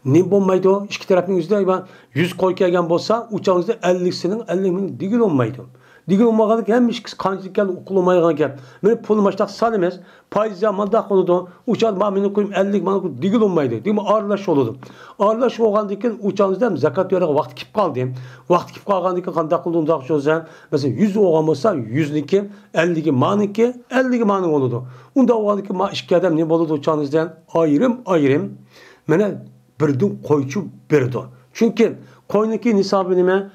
ne olmaydı o? İki tarafının yüzde 100 koy kelgen bolsa uçağınızda 50'sinin 50'nin digil olmaydı. Digil olmadık hem işkisi kancılık geldi okul olmayan gel. Benim pulum açtak salimez. Payız zamanda konuda uçağın mamini koyayım 50 bana koyayım digil olmaydı. Değil mi? Ağırlaş oldu. Ağırlaş olgandıkken uçağınızda zekat yöre vakit kip kaldı. Vakit kip kalgandıkken kandak olduğunda akşozan. Mesela 100 oğan olsa 100'niki 50'ki maniki 50'ki manik oldu. Onda oğandıkken ma işki adam ne oldu uçağınızdan ayrım. Mene birdin koyucu birdi. Çünkü koynaki nisabı nime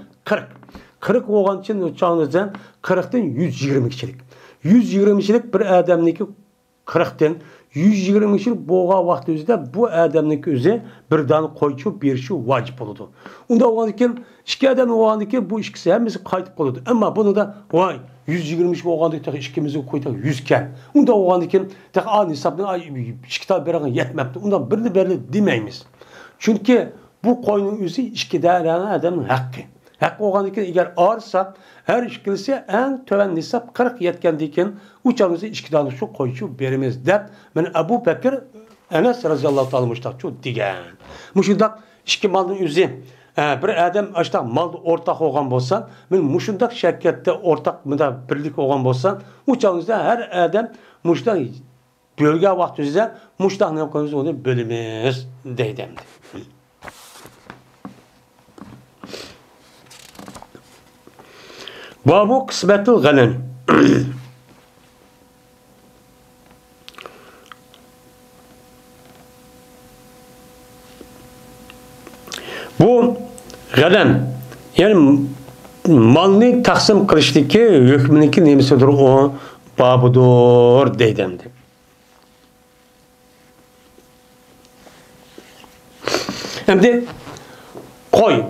40 olgan için uçağınızdan 40'tan 120 kişilik. 120 kişilik bir adamniki 40'tan 120 kişilik boğa vakti üzerinde bu adamniki üzerinde bir tane koyucu bir şey vacip oldu. Onda olgandıkken iki adam olgandıkken bu ikisi hemisi kayıtıp oldu. Ama bunu da vay 120 kişilik olgandıkken ikimizi koyduk 100 ken. Onda olgandıkken tek an hesabına iki tane beraber yetmepti. Ondan birini demeyimiz. Çünkü bu koyunun üzü iki tane adamın hakkı. Hakkı olgandıkken eğer ağırsa her işkilisi en töven nisap 40 yetkendikken uçağınızı iki tane şu koyucu verimiz deyip ben Ebu Bekir Enes razıyallahu ta'ala müştakçu digen. Muşundak iki malın üzü bir adam açta mal ortak olgan bolsa men muşundak şirkette ortak mıda birlik olgan bolsa uçağınızda her adam muştak bölge vakti üzere muştak ne koyunuz onu bölümüz deydemdi. Babu kısmetul ganem. Bu ganem yani malni taksim kılıştaki hükmüneki nemisidir o babudur deydemdi. Hem de koy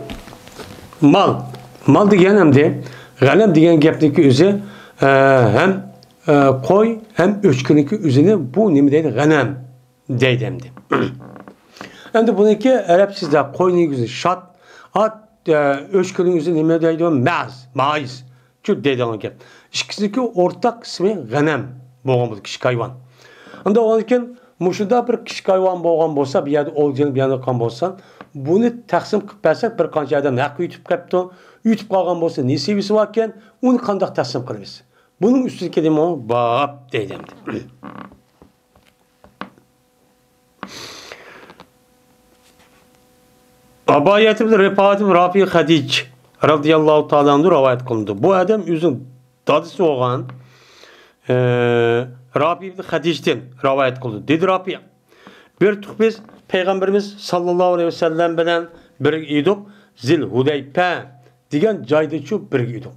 mal degen hem de ganem degen gapniki o'zi hem koy hem o'chkiniki o'zini bu nima deydi ganem deydimdi. Endi buniki arabchada qo'yning o'zi shot o'chkining o'zi nima deydi maiz shu deydigan gap. Ikkisiniki o'rtaq ismi ganem bo'lgan bu kichik hayvon. Unda o'lgan mushunda bir kichik hayvon bo'lgan bo'lsa, bu yerda o'lgan bir yerda qolgan bo'lsa, buni taqsim qilib bersak bir qancha odam haq yutib qolibdi. Yutib qolgan bo'lsa, nesibisi bor ekan, uni qanday taqsim qilamiz? Buning ustiga nima bab deydimdi. Abayet ibn Rifat ibn Rafi Hadic radıyallahu ta'ala anhu rivayet kılındı. Bu adam üzün dadısı olan Rafi ibn Hadic'ten rivayet kıldı. Dedi Rafi, bir tuk biz Peygamberimiz sallallahu aleyhi ve sellem bilen birge idik. Zilhudaype degan joyda şu birge idik.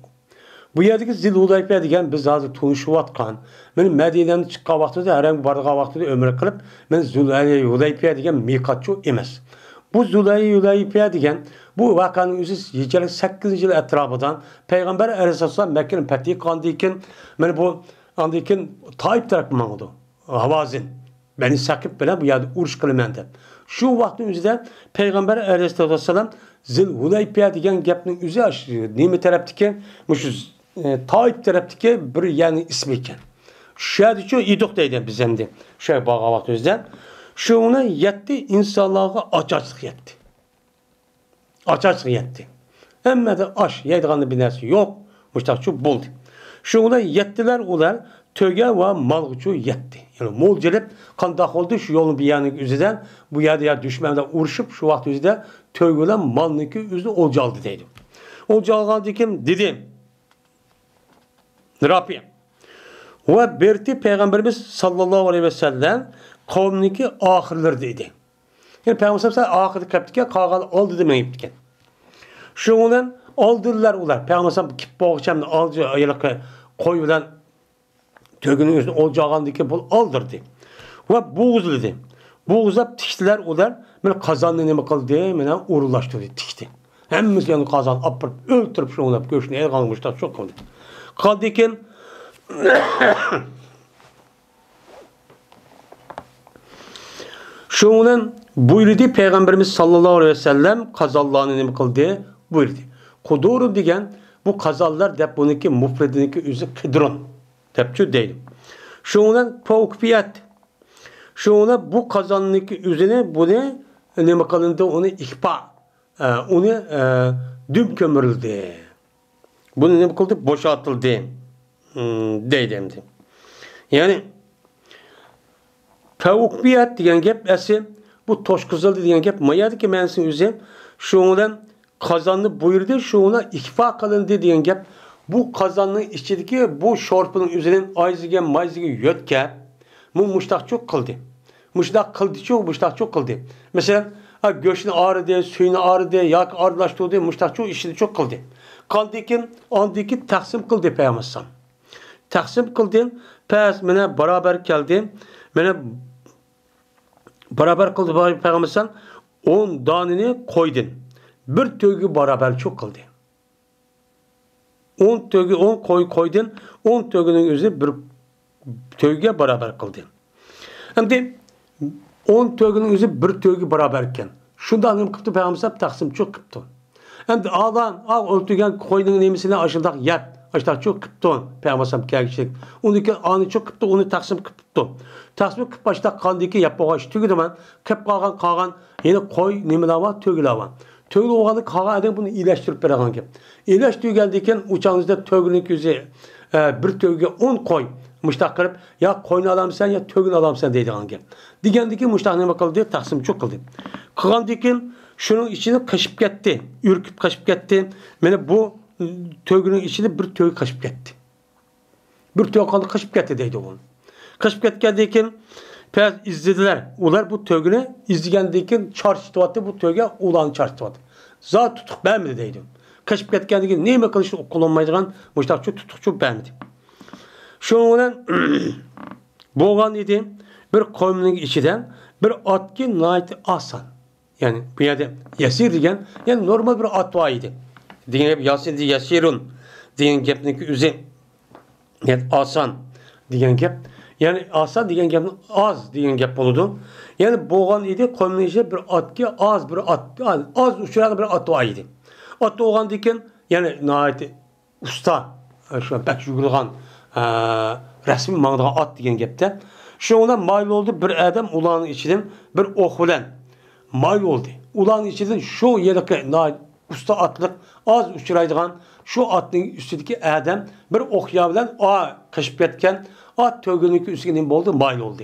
Bu yerdagi Zilhudaype degan biz hozir tunishayotgan, men Madinadan chiqqan vaqtida, haram borgan vaqtida umr qilib, men Zilhudaype degan miqatchi emas. Bu Zilhudaype degan bu voqeaning o'zi hijrat 8-yil atrofidan Payg'ambar alayhisalom Makkaning fath qilgandan keyin men bu andan keyin Toyib taraf mangdi. Havazin Beni Sakib bilan bu yerda urush qilaman deb. Shu vaqtning o'zida Payg'ambar alayhisalom Zilhudaype degan gapning o'zi nima tarafdiki, shu Toyib tarafdiki bir yani ismi ekan. Shu yerda shu idiq deydi biz endi. Shu bo'lgan vaqt o'zida shuni yetdi insonlarga ochachlik yetdi. Ochachlik yetdi. Hammada osh yeydigan bir narsa yo'q. Mushtachu bo'ldi. Shuni yetdilar ular töge ve malgıçı yetti. Yani mo'ljalab qandoq oldu şu yolun bir yanı o'zidan bu yerda ya düşmandan uruşup şu vaqt o'zida töge bilan malniki o'zini o'lja oldi deydi. O'lja olgandan keyin dedi Rafi ve berti Peygamberimiz sallallahu aleyhi ve sellem kavmniki ahirler dedi. Yani Peygamber sallallahu aleyhi ve sellem ahirde kaptike qağal oldu demeyip diken. Şundan aldılar ular. Peygamber sallallahu aleyhi ve sellem kip boğuşamda alcı ayılıkı koy bilen tögünün üstüne olacağındaki bul aldırdı. Ve buğuzladı. Buğuzlap tiktiler ular. Ben kazanını ne kıldı? Ben uğurlaştırdı, tikti. Hemmimiz yani kazan apırıp öldürüp şunu göğsüne el kalmışlar çok oldu. Kaldıkken şunun buyurdu Peygamberimiz sallallahu aleyhi ve sellem kazallarını ne kıldı? Buyurdu. Kudurun diyen bu kazallar dep bununki mufrediniki üzü kıdrın. Tepçü değil. Şuna tavkfiyat. Şuna bu kazanlık üzerine bunu ne kalındı onu ihba. Onu düm kömürüldü. Bunu ne kıldı? Boşaltıldı. Deydimdi. Yani tavkfiyat diyen gep esi bu toş kızıldı diyen gep mayadı ki mensin üzerine şundan kazanlı buyurdu. Şuna ihfa kılındı diyen gep bu kazanın içindeki bu şorpunun üzerine ayzıge mayzıge yötke bu muştak çok kıldı. Muştak kıldı çok, muştak çok kıldı. Mesela göğsünü ağrıdı, suyunu ağrıdı, yak ağırlaştırdı, muştak çok işini çok kıldı. Kaldıkken andaki taksim kıldı Peygamber. Taksim kıldı, pes mene beraber geldi, mene beraber kıldı Peygamber 10 danını koydun. Bir tögü beraber çok kıldı. 10 tögü 10 koydun. 10 tögünün üzerine bir tögüye beraber kıldın. Hem de 10 tögünün üzerine bir tögü beraberken şundan hem kıptı Peygamber taksim çok kıptı. Hem de ağdan öldürgen koydun nemisine aşıldak yat. Aşıldak çok kıptı Peygamber geliştik. Ondaki anı çok kıptı. Onu taksim kıptı. Taksim kıp başta kandaki yapığa tögü demen kıp kalan yine koy nemiler var tögüler var. Tögül oğlanı kağa eden bunu iyileştirip beragan gibi. İyileştiriyor geldiyken uçağınızda tögülün yüzü bir tögüge 10 koy. Muştak kırıp ya koyunu alamsan ya tögün alamsan deydiğin gibi. Digendeki muştak ne bakalım diye taksim çok kıldı. Kıgandikin şunun içine kaşıp gitti. Ürküp kaşıp gitti. Yani bu tögünün içine bir tögü kaşıp gitti. Bir tögü kaşıp gitti deydi onun. Kaşıp geldiyken pes izlediler. Ular bu tögünü izlegendeyken çarşıtıvattı bu tögü ulanı çarşıtıvattı. Zat tutuk beğenmedi deydim. Kaçıp getkendeki neyme kılıçlı kullanmayacağın müştakçı tutukçu beğenmedi. Şundan boğan idi bir koyunun içinden bir at ki nait asan. Yani bir yerde yasir diyen yani normal bir at var idi. Diyen yasir diye yasirun diyen gepneki üzüm yani asan diyen gep. Yani asan diyen gep az diyen gep oldu. Yani boğan idi koyunun içinde bir at ki az bir at az uçuran bir at var idi. At oğan diken yani nait usta şu pek yugulgan resmi mağdağa at diyen gepte. Şuna mayl oldu bir adam ulanın içinden bir ok bilen mayl oldu. Ulanın içinden şu yerdeki usta atlık az uçuraydıgan şu atın üstündeki adam bir okya bilen kaşıp etken at tögünlükü üstünden oldu mayl oldu.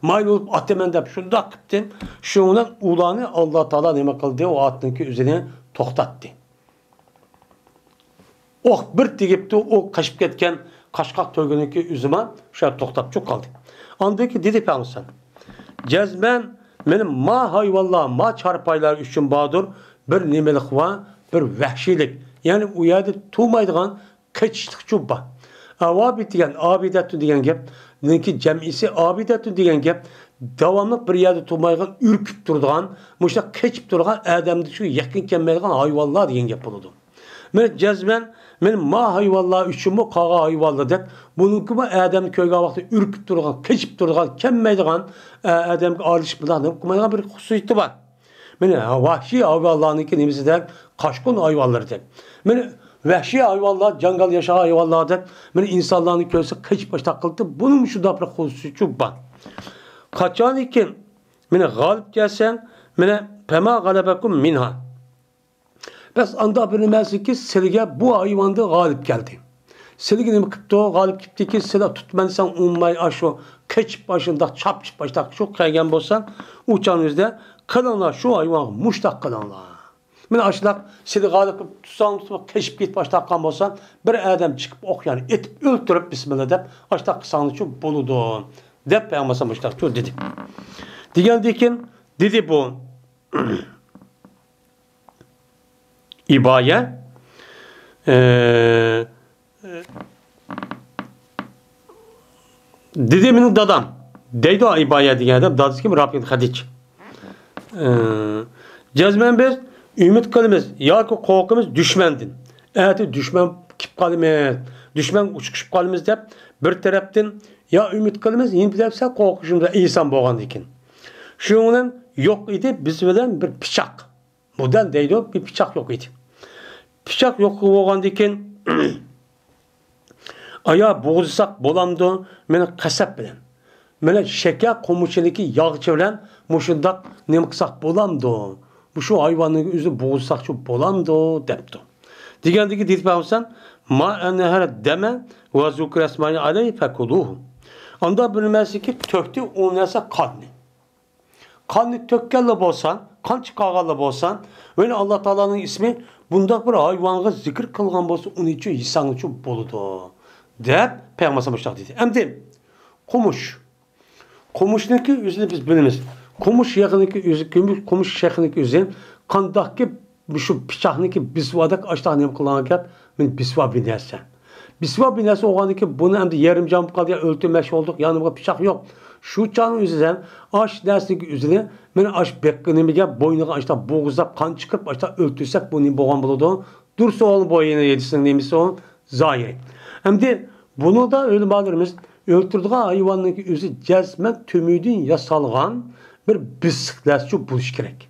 Mayl olup atemen dep şunda kıptım. Şundan ulanı Allah Teala nime kıldı o atınki üzerine toxtatdı. Oh bir tegipti o kaçıp ketken kaşkak tölgününki üzüme şöyle toxtap çok kaldı. Andaki dedi Peygamber cezmen benim ma hayvallah ma çarpaylar üçün badır bir nimelik var bir vahşilik. Yani u yerde tuğmaydıgan kaçıştık çubba. Avabit degan abidatun degan gap, neki jamisi abidatun degan gap davamlı bir yerde tuğmaygan ürküp turduğan, muşta keçip turduğan adamda şu yakın kelmeydigan hayvallah degan gap buludu. Men cezmen men ma hayvallah üçün mu qağa hayvallah dep bununki bu adamni ko'rgan vaqtda ürküp turgan, keçip turgan, kelmeydigan adamga alışıp bilan qilmaydigan bir xususiyati bor. Mene vahşi hayvallarniki nemisi dep qaşqın hayvallar dep. Mene vahşi hayvallar, jangal yaşa hayvallar dep mene insanlarni ko'rsa keçip baş taqıldı. Bunun şu da bir xususiyati bor. Qaçan iken mene g'olib kelsan, mene fema g'alabakum minha. Bes anda bilinmezdi ki silge bu hayvanda galip geldi. Silge nimi kıptı o galip gipti ki sila tutmansan ummay aşo keçip başında çapçıp başta çok kaygan bolsan uçağınızda kılanlar şu hayvan muştak kılanlar. Men aşılak sili galip tutsan tutup keçip git başta kan bolsan bir adam çıkıp okyanı etip öldürüp bismillah dep başta kısanı çok boludu. Dep peygamber muştak çok dedi. Digendikin dedi bu İbaye dedemin dadam deydi o İbaye diyen adam dadası kim Rabbin Hadiç cezmen biz ümit kılımız ya ki korkumuz düşmendin eğer düşman kip kalımız düşman uçuşup kalımız dep bir taraftan ya ümit kılımız yine bir tarafsa korkuşumda insan boğan dikin şunun yok idi biz bilen bir bıçak model deydi o bir bıçak yok idi. Bıçak yok olgandiken aya boğulsak bolamdı mene kasap bilen. Mene şeker komuşuniki yağçı bilen muşundak ne kısak bolamdı. Bu şu hayvanın yüzü boğulsak şu bolamdı depti. Digendeki dit bağımsan ma enneher deme ve zukr esmani aleyhi fekuluhu. Anda bilmesi ki töktü onesa kanni. Kanni tökkelle bolsan, kan çıkargalı bolsan, öyle Allah Teala'nın ismi bundak bir hayvanı zikir kılgan bolsa onun için insan için boludu. Dep Peygamber başlak dedi. Emdi kumuş. Kumuşniki yüzünü biz biliriz. Kumuş yakıniki yüzü, kumuş şehrindeki yüzü kandaki şu bıçakniki bisvadak aşağıya kılgan gap men bisva binersen. Bisva binerse oğandaki bunu emdi yarım cam kaldı ya öldürmek olduk yanımda bıçak yok. Şu canın yüzünden aş dersindeki yüzüne men aş beklenimige boynuğa aşta boğuzlap kan çıkıp aşta öldürsek bunu boğan buludu. Dursa onun boyuna yedisinin nemisi onun zahiri. Hem de bunu da öyle bağlarımız öldürdüğü hayvanın yüzü cezmen tümüdün yasalgan bir bisikletçi buluş gerek.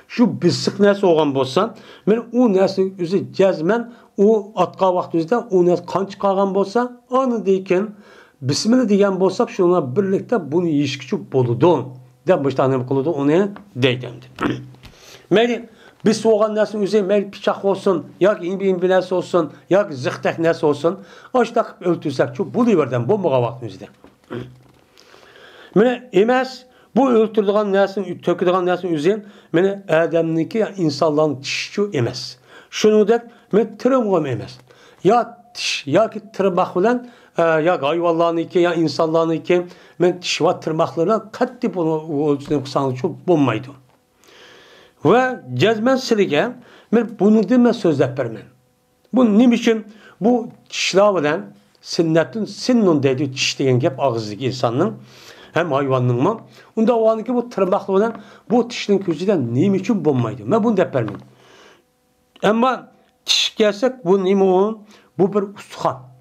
Şu bisikletçi olan bolsan men o nesin yüzü cezmen o atqa vaxt yüzüde o nes kan çıkargan bolsa onu deyken Bismillah degan bolsak şuna birlikte bunu yişkiçi boludu. Dep başta kılıdı onu deydemdi. Meyli biz soğan nesin üzeri meyli bıçak olsun, yak inbi nesi olsun, yak zıhtek nesi olsun. Açtak öldürsek şu buluverden bombağa vaxt yüzüde. Mene emas bu öldürdüğün nesin, töküdüğün nesin üzeri mene adamniki ya insanların tişçi emas. Şunu dek men tırmağım emas. Ya tiş ya ki tırmak bilen ya hayvanlarniki ya insanlarniki men tişvat tırmaklarına katli bunu ölçüden kısanlık çok bulmaydı. Ve cezmen silige men bunu deme sözler vermen. Bu ne için bu tişla bilen sünnetin sinnun dediği tiş deyen gap ağızdaki insanın hem hayvanın mı? Onda o anki bu tırmaklı bilen bu tişin közüden ne için bulmaydı. Men bunu dep vermen. Ama tiş gelsek bu ne mi? Bu bir uskan.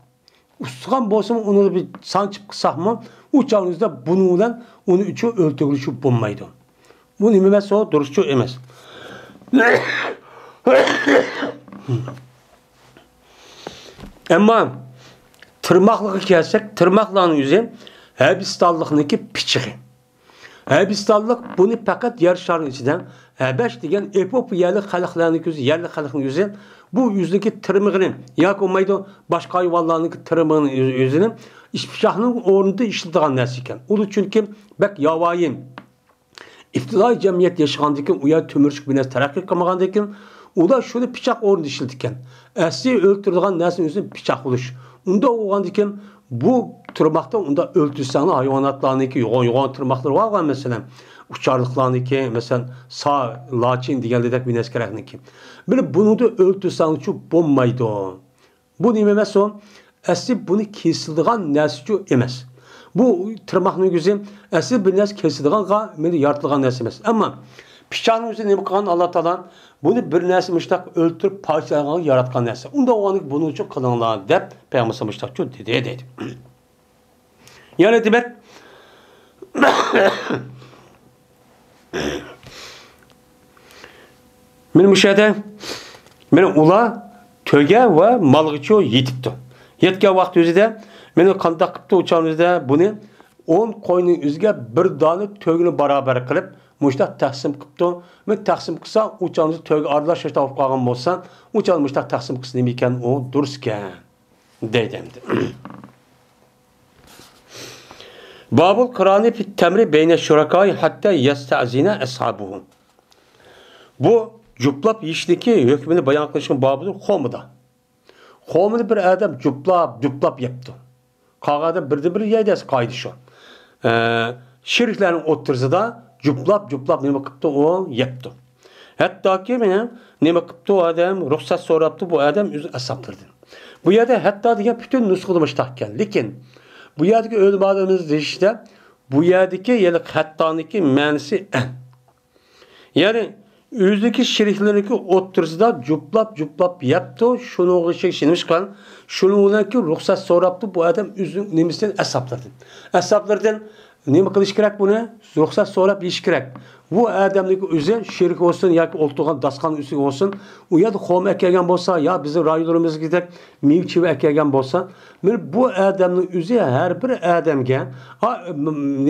Uskan bolsa onu bir sançıp kısak mı? Uçağınızda bunu bilen onu üçü öldürüşü bulmaydı. Bu nimesi o duruşçu emez. Ama tırmaklığı gelsek tırmakların yüzü Hebistallık'nınki piçiği. Hebistallık bunu fakat yer şarın içinden Hebeş degen epop yerli halklarının yüzü, yerli halkın yüzü bu yüzdeki tırmığının, yak olmaydı başka hayvanlarının tırmığının yüzünü pişahının ornunda işletilen nersi iken. O da çünkü bek yavayim. İftidai cemiyet yaşagandaki uya tömürçük bir nersi terakki kılmagandaki o da şöyle piçak ornunda işletiken. Asli öldürülen nersin üzerine piçak oluş. Onda oğandaki bu tırmakta onda öldürsenli hayvanatlarındaki yoğun tırmakları var mesela. Uçarlıklarındaki mesela sağ laçin diğerledek bir neskerekindeki. Böyle bunu da öldürsen çok bombaydı o. Bu neyim emez o? Asli bunu kesildiğin nersi emez. Bu tırmaqның özü asli bir narsa kesildiğinga meni yaratılgan narsa emas. Ama pichaqның özü nima qilgan Alloh taolo buni bir narsa mushtaq o'ltirib parchalagan yaratgan narsa. Unda o'g'ani buning uchun qilinglar deb payg'ambar mushtaq dedi. Yani demek men müşahede men ula töge ve malgıço yetipti. Yetken vaqt özüde meni qandaq qilibdi uçağımızda bunu 10 qo'yning o'ziga bir dona tögini barabar qilib mushtaq taqsim qilibdi. Men taqsim qilsa uçağımızda tögi aralashib topib qolgan bo'lsa, uçağımız mushtaq taqsim qilsa nima ekan u durust ekan deydi. Babul Kur'an'ı fi temri beyne şurakay hatta yasta'zina ashabuhu. Bu cuplap yişdeki hükmünü bayan kılışın babıdır Xom'da. Xom'da bir adam cuplap yaptı. Kağada bir yaydas kaydı şu. Şirklerin oturzıda cuplap neme kıptı o yaptı. Hatta ki benim neme kıptı o adam ruhsat soraptı bu adam üzü asaptırdı. Bu yerde hatta diye bütün nuskulamış takken. Lekin bu yerdeki ölüm adamımız işte bu yerdeki yani hattaniki manisi en. Yani özdeki şirklerindeki oturzıda cuplap yaptı. Şunu oğuşak şeymiş kan. Şunu oğuşak ruhsat soraptı bu adam üzüm nemisinden asaplardan neme kılış gerek bunu? Ruhsat sorap iş gerek. Bu adamdaki özü şirk olsun ya ki oltuğun daskan üstü olsun. O ya da xom ekegen bolsa ya bizim rayonlarımız gidip mevçi ekegen bolsa. Bu adamın özü her bir adamga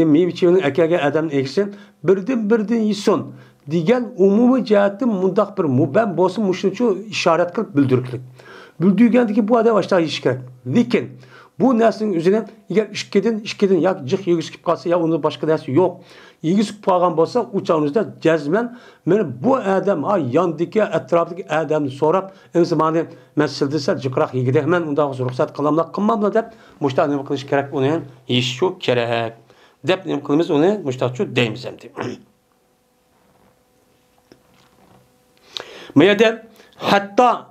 mevçinin ekegen adam eksin birden yesin. Diğer umumi cihetten mundaq bir ben bolsa muşnuçu işaret kılıp bildiriklik. Bildirgendeki bu adam aşağı iş gerek. Lekin bu neslin üzerine eğer işkedin ya cık yegizkip kalsa ya onun başka nesli yok. Yegizkip kalgan bolsa uçağınızda cezmen bu adam yandaki etraftaki adamı sorap en zamanı men sildirse cıkrak yegide hemen unda ruhsat kılamla kılmamla dep muşta nima kılış gerek onun iş şu gerek dep nima kılımız onu muşta şu deymiz hem deyip. Meyede hatta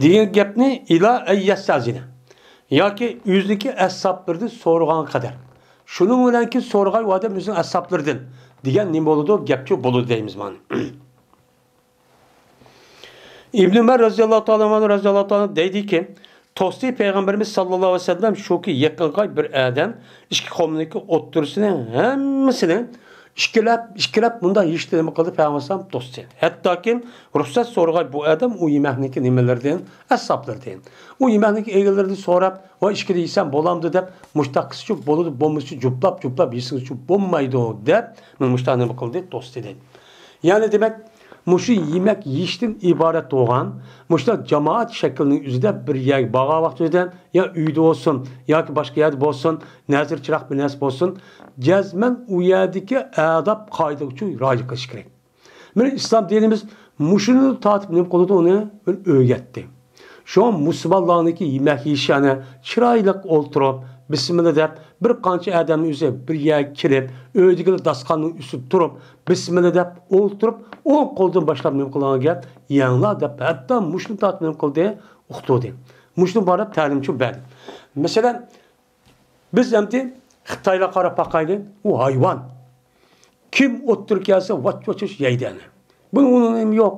diyen gepni ila eyyessazine. Ya ki yüzdeki əsaplardı sorğan kadar. Şunun bilen ki sorğay o adam yüzün əsaplardan. Diyen nime oldu? Gepçi bolu deyimiz mani. İbn Ömer radıyallahu anh deydi ki Tosti Peygamberimiz sallallahu aleyhi ve sellem şu ki yakın bir adam işki komüniki oturusunu hemmisini İşkilap bunda hiç de kıldı Peygamber dostu. Hatta ki ruhsat sorgay bu adam o yemeğindeki nimelerden, hesaplardan. O yemeğindeki eğilerden sorap o işkili yiysen bolamdı dep muştakısı çok boludu bombusu cuplap yesin çok bombaydı o dep muştakını kıldı dostu dedi. Yani demek muşu yemek yiyişten ibaret olan muşta cemaat şeklinin üzerinde bir yer bağa vaxtında ya üyde olsun ya ki başka yerde olsun nazır çırak bir nasip olsun cezmen o yerdeki adab kaydı için rayı kılış gerek. Yani İslam dinimiz muşunu tatip ne konuda onu öğretti. Şu an Müslümanlardaki yemek yiyişine çıraylık oturup Bismillah deb bir qancha adamning o'zi bir yer kirib, o'ydiga dasqonning ustida turib, Bismillah deb o'ltirib, o'ng qo'ldan boshlab nima qilgan gap, yanglar deb hatto mushni tatmin qildi, o'qitdi. Mushni borib ta'limchi berdi. Masalan, biz endi Xitoyga qarab baqaylik, u hayvon. Kim o'ttirib kelsa, vach yeydi. Bunun önemi yo'q.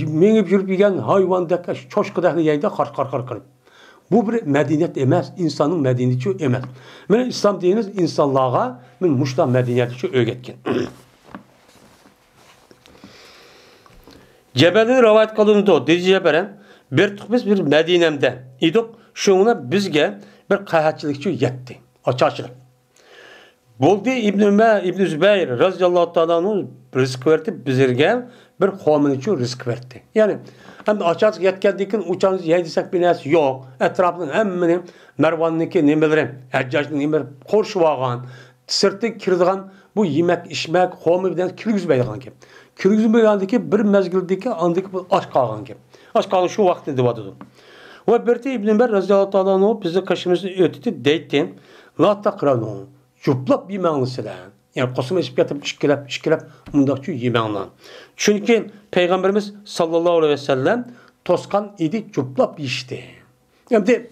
Mengib yurib yegan hayvondek, cho'shqidek yeydi, qar qilib. Bu bir medeniyet emez, insanın medeniyeti emez. Men İslam dinimiz insanlığa men muşta medeniyeti öğretken. Cebelin rivayet kılındı. Dedi Cebelen biz bir Medine'mde idik. Şuna bizge bir qahatçılıkçı yetti. Açıkçılık. Buldu İbn Zübeyir radıyallahu ta'ala'nın rızık verdi bizirge bir homini için risk verdi. Yani hem açık yetkendikin uçağınız yedisek binası yok. Etrafının hemmini Mervan'daki nimeleri, Eccaj'ın nimeleri korşuvagan, sırtı kirdigan bu yemek, içmek, homi bilen kirgizmeydigan ki. Kirgizmeygandaki bir mezgildeki andaki aç kalgan ki. Aç kalgan şu vakti divadıdı. Ve bir de İbn Ömer radıyallahu anhu bizi kaşımızı ötüdü deydi. La takranu. Juplap yemeğinizle. Yani kosum esip yatıp işkilep mundakçı yemeğinle. Çünkü Peygamberimiz sallallahu aleyhi ve sellem toskan idi juplap yişti. Yani de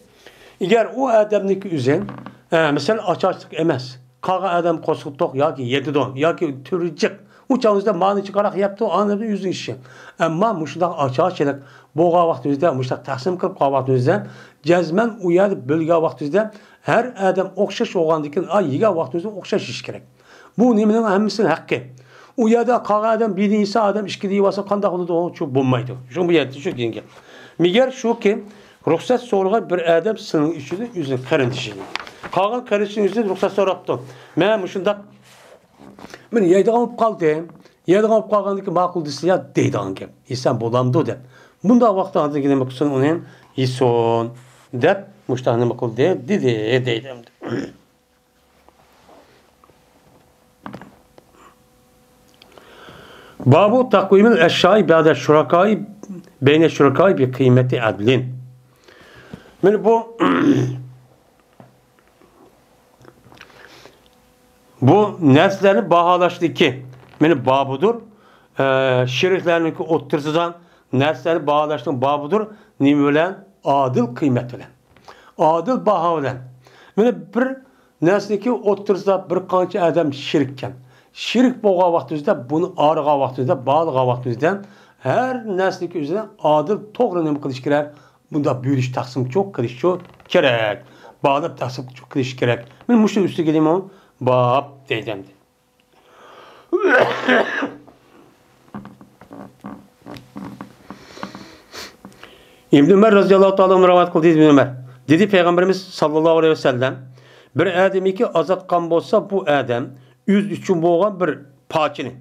eğer o adamdaki üzen mesela açıklık emez. Kağa adam kosultok ya ki yedidon ya ki türücük. Uçağınızda mani çıkarak yaptı o anında yüzün işi. Ama muşlak açığa çelik boğa vaktimizde muşlak taksim kılıp vaktimizde cezmen uyadı bölge vaktimizde her adam okşaş oğandikin ay yiga vaktimizde okşaş iş gerek. Bu nimenin hemmisinin hakkı. Uyada kağa adam birinci adam işkiliği varsa kandak oldu o çok bulmaydı. Şu bu yerde şu denge. Miger şu ki ruhsat soruğa bir adam sının içinde yüzün karıntışını. Kağa karışın yüzün ruhsat sorattı. Ben muşundak men yaydan alıp kaldı. Yaydan alıp kalgandaki makul disi ya deydi anke. İnsan bolamdı de. Bunda vakti adı gidemek için onun ison de muştahını makul de deydim. Babu takvimil eşyai ba'de şurakai beyne şurakai bir kıymeti adlin. Men bu neslerini bahalaştı ki benim babudur. Şirklerini oturtudan neslerini bahalaştığın babudur. Nimülen adil kıymet olan. Adil baha olan. Benim bir nesliki oturtuda bir kança adam şirkken. Şirk boğa vaktimizde bunu ağrığa vaktimizde bağlığa vaktimizde her nesliki üzerine adil doğru nemi kılış girer. Bunda büyülüş taksim çok kılış çok gerek. Bağlıp taksim çok kılış gerek. Benim muşta üstü geleyim o. Bab deydemdi. İbn Ömer radıyallahu ta'ala muravat kıldı İbn Ömer. Dedi Peygamberimiz sallallahu aleyhi ve sellem bir adem ki azatkan bolsa bu adam yüz üçün boğan bir pakini.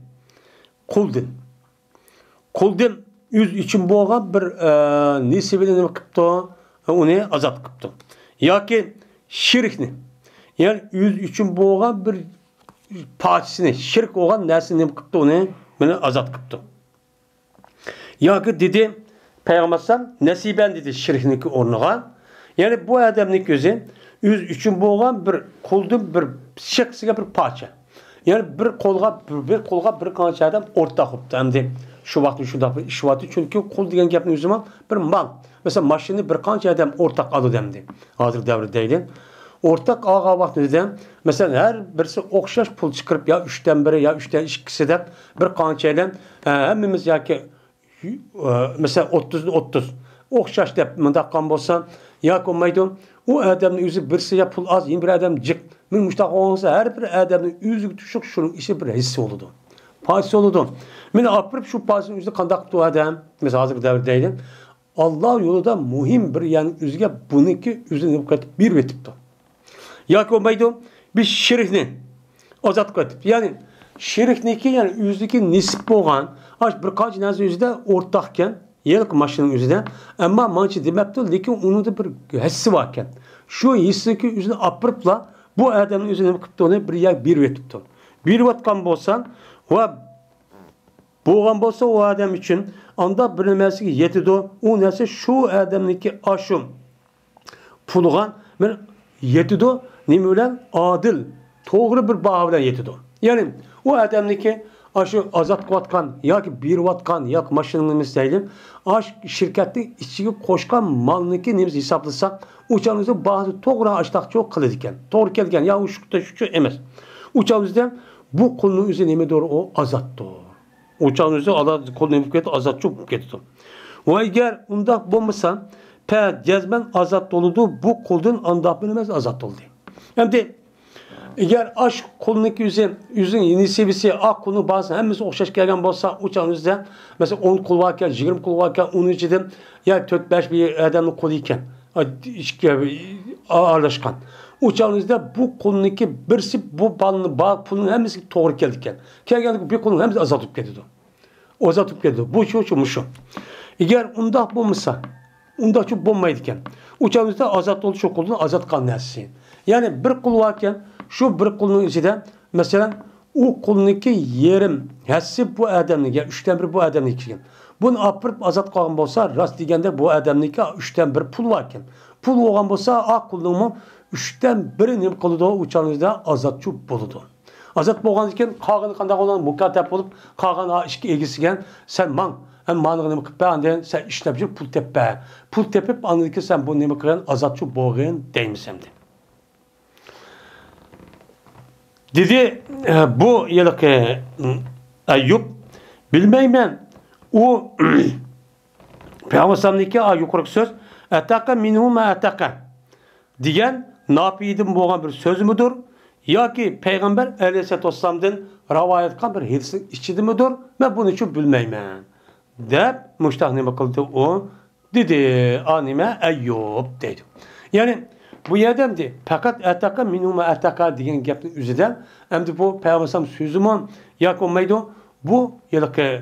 Kuldin. Kuldin yüz üçün boğan bir nisibini kıptı onu azat kıptı. Ya ki şirkni. Yani yüz üçün boğan bir parçasını, şirk olan nersini kıptı onu beni azat kıptı. Ya ki dedi Peygamber nesiben dedi şirkniki ornuğa. Yani bu adamın gözü yüz üçün boğan bir kuldun bir şirksiga bir parça. Yani bir kolga bir kança adam ortak kıptı. Hem de şu vakti şu vakti çünkü kul diyen gapın zaman bir mal. Mesela maşını bir kança adam ortak adı demdi. Hazır devri değil. Ortak ağa vaxtında mesela her birisi okşaş pul çıkarıp ya 3'ten biri ya 3'ten 2'si bir kançayla hemimiz ya ki mesela 30 okşaş dep mındaqan bolsa ya komaydı o adamın yüzü birisi ya pul az bir adam cık men müştaq olsa her bir adamın yüzü düşük şunun işi bir hissi oldu. Paysı oldu. Men apırıp şu paysının yüzü qandaq tu adam mesela hazır devrdeydi. Allah yolunda muhim bir yani yüzüge bununki yüzünü bir vetipti. Ya ki olmaydı bir şirkni azat kıtıp yani şirkniki yani yüzdeki nisip olan birkaç nazı yüzde ortakken yıllık maşının yüzde ama mançı demektir lekin onun da bir hissi varken şu hissiki yüzünü apırıpla bu adamın yüzüne kıptığını bir yer bir vetipti. Bir vatkan bolsan ve boğan bolsa o adam için anda bilinmesi ki yetido o nesi şu adamdaki aşım pulgan ben yetido nimulen adil doğru bir bağ bilen yetido. Yani o adamdaki aşı azat vatkan ya ki bir vatkan ya ki maşınımız değilim. Aş şirketli içine koşkan malniki nimiz hesaplasak uçağımızda bazı doğru açtak çok kılıdiken. Doğru gelgen ya şu emez. Uçağımızda bu konunun üzerine doğru o azat doğru. Uçağımızda Allah konunun azat çok getirdi. Ve eğer unda bulmasa cezmen azat doludu bu kulun anda bilmez azat oldu. Hem de eğer aşk kolundaki yüzün yeni seviyesi ak konu bazen hemimiz okşaş gelgen bolsa uçağınızda mesela 10 kol varken 20 kol varken onun için ya 4-5 bir adamın kolu iken ağırlaşkan. Uçağınızda bu konudaki birisi bu balını bağ pulun hemisi doğru geldikken. Gelgenlik bir konunun hemisi azaltıp gidiyordu. uzatıp geldi. Bu şu. Eğer undaq bo'lmasa, undaq çok bo'lmaydi ekan. O'chamizda azat oluş quldan azat qilnasi. Yani bir qul varken şu bir qulning ichida mesela o qulniki yerim hasi bu adamniki, 3'ten 1 bu adamniki ekan. Bunu apırıp azat qolgan bo'lsa, rast deganda bu adamniki 3'ten 1 pul var ekan. Pul bo'lgan bo'lsa, a qulning 3'ten 1'i nim qiladi, o'chamizda azatçı bo'ladi. Azat bo'lgan ekan, qolgani qanday bo'lgan mukattab bo'lib, qolgan ishga egisigan sen man hem manığı nima qilib bergan sen ishlab yurib pul teppa. Pul tepib aniki sen bu nima qilgan azatçı bo'lgan deymisan de. Dedi bu yılki Ayyub bilmeymen o Peygamber'deki yukarı söz ataka minhuma ataka diyen nafidim bo'lgan bir söz müdür? Ya ki Peygamber Aleyhisselatü Vesselam'dan rivayet kılan bir hadisin içinde müdür? Ben bunu için bilmeymen. Deb müştah nima qildi o? Dedi anime Ayyub dedi. Yani bu yerdemdi. Fakat ataka minhuma ataka degan gapning o'zida endi bu Peygamber sözümü yoki olmaydi. Bu yilki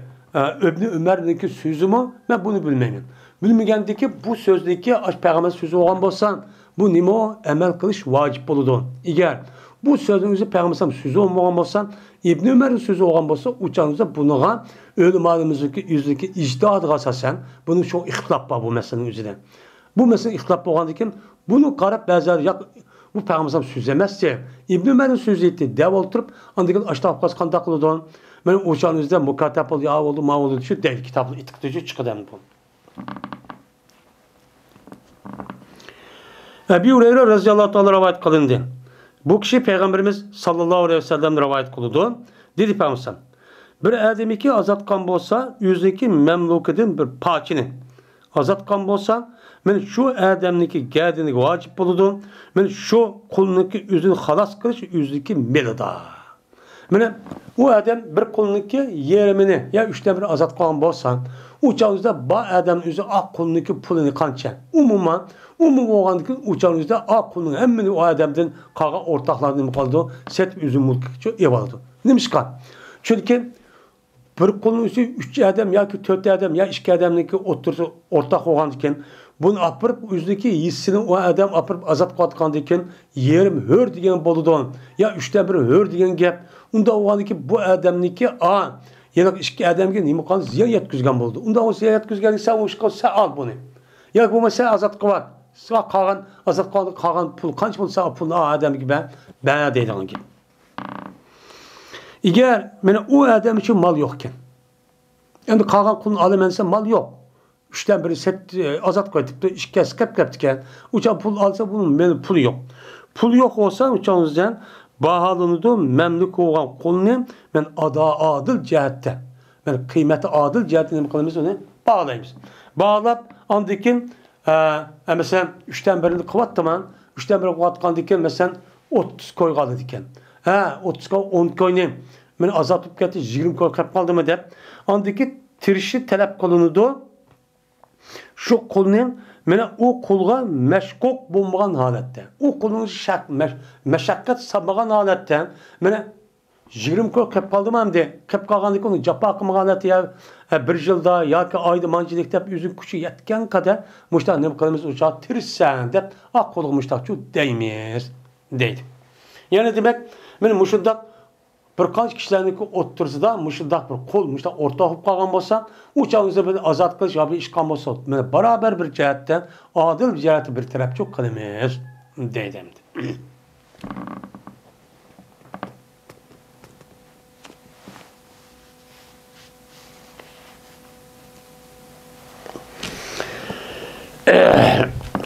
İbn Ömer'deki sözümü ben bunu bilmeyim. Bilmegandiki bu sözdeki Peygamber sözü olan bo'lsa, bu nima amel qilish vacip bo'ladi. Eğer bu sözün özü Peygamber sözü olmagan bo'lsa, İbn Ömer'in sözü olan bo'lsa, uçanızda bunuğa ölümanımızdaki yüzdeki ictihadıga asasen bunun çok ihtilaf var bu meselenin özüde. Bu mesele ihtilaf bo'lgandan bunu qarab ba'zilar yo'q bu Peygamber söz emasdi. İbn Ömer'in sözü etti. Dev o'tirib, andigan ashtaq qanday qiladi? Men o'shanizda mukatab bo'ldi, ya oldu, ma oldu shu deyil kitobni itiqtici chiqadi bu. Ebu Hureyre radhiyallohu ta'ala rivayet qilindi. Bu kishi Peygamberimiz sallallohu aleyhi ve sellem rivayet qildi. Dedi Peygamber: bir adamiki azatgan bo'lsa, o'ziki mamlukidan bir pochini azatgan bo'lsa, men shu adamniki gadini vacip bo'ladi. Men shu qulniki o'zini xalos qilish o'ziki melida. Mana u adam bir qulniki yerimini ya 3'ten 1 azat qilgan bo'lsa, u chog'da bu adam o'zi oq qulniki pulini qancha? Umuman bo'lgandan uçağınızda a qulning hammani o adamdan qolgan o'rtoqlarni nima qildi? Set o'zi mulkiga ev oldi. Nimishqa? Chunki bir qulning o'zi 3 adam yoki 4 adam ya 2 adamniki o'tirsa o'rtoq bo'lgan ekan, buni apirib o'zidagi hissini o adam apirib azat qilayotgan ekan, yerim hör degan bo'ladi. Ya 3'ten 1 hör degan gap. Unda o'g'aniki bu adamniki a yana 2 adamga nima qilgan ziyon yetkazgan bo'ldi. Unda o ziyon yetkazgan sen o ishqa sen al buni. Ya bo'lmasa azat qilat. Sıra kalan azat kalan pul kaç bulsa pulunu adam gibi ben deydiğin gibi. Eğer yani o adam için mal yokken, yani kalan kulun alamense mal yok. 3'ten 1 set azat koyup da iş kes kaptıken uçan pul alsa bunun benim pulu yok. Pul yok olsa uçağınızdan bahalını da memlük olan kulunu ben adil cihette, ben kıymeti adil cihetini kılımız onu bağlayayız. Bağlap andikin mesela 3'ten 1'ini kıvattıman, 3'ten 1'ini kıvattıkan diken mesela 30 koy kaldı diken. 30 koy 10 koy ne? Ben azatıp getir 20 koy kap kaldı mı deyip. Andaki tirişi talep kolunudu. Şu kolunun bana o kulga meşkok bulmagan halette. O kulun meşakkat sabmagan halette. Bana 20 koy kap kaldı mı hem de kap kalgandık onu capa akımagan halette ya bir yılda ya ki ayda mancılık deyip yüzün küçü yetken kadar muştak ne bakalımız uçağı tirsen deyip ak kolu muştakçı deymiz deydi. Yani demek benim muştak birkaç kişilerin otursa da muştak bir kol muştak orta olup kalgan olsa uçağınızda böyle azat kılış ya bir iş kan olsa yani beraber bir cihetten adil bir ciheti bir taraf çok kılımız deydim.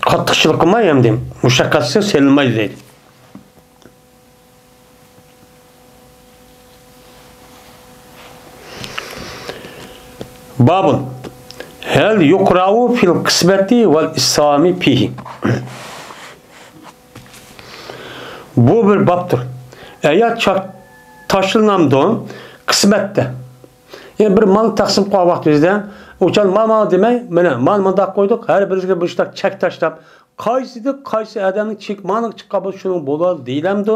Qattiqchilik qilmay ham deyim, mushaqqatsiz sevilmaydi deydi. Babun hal yuqra'u fil qismati vel islami fihi. Bu bir babdır. Eğer taşınamdı kısmette. Yani bir mal taksim qilgan vaqtimizda uçan mal demey, mana mal koyduk, her birisiga bir iştak çek taşlap, qaysi adamning chekmani chiqqan bo'lsa shuning bo'ladi deylamdi.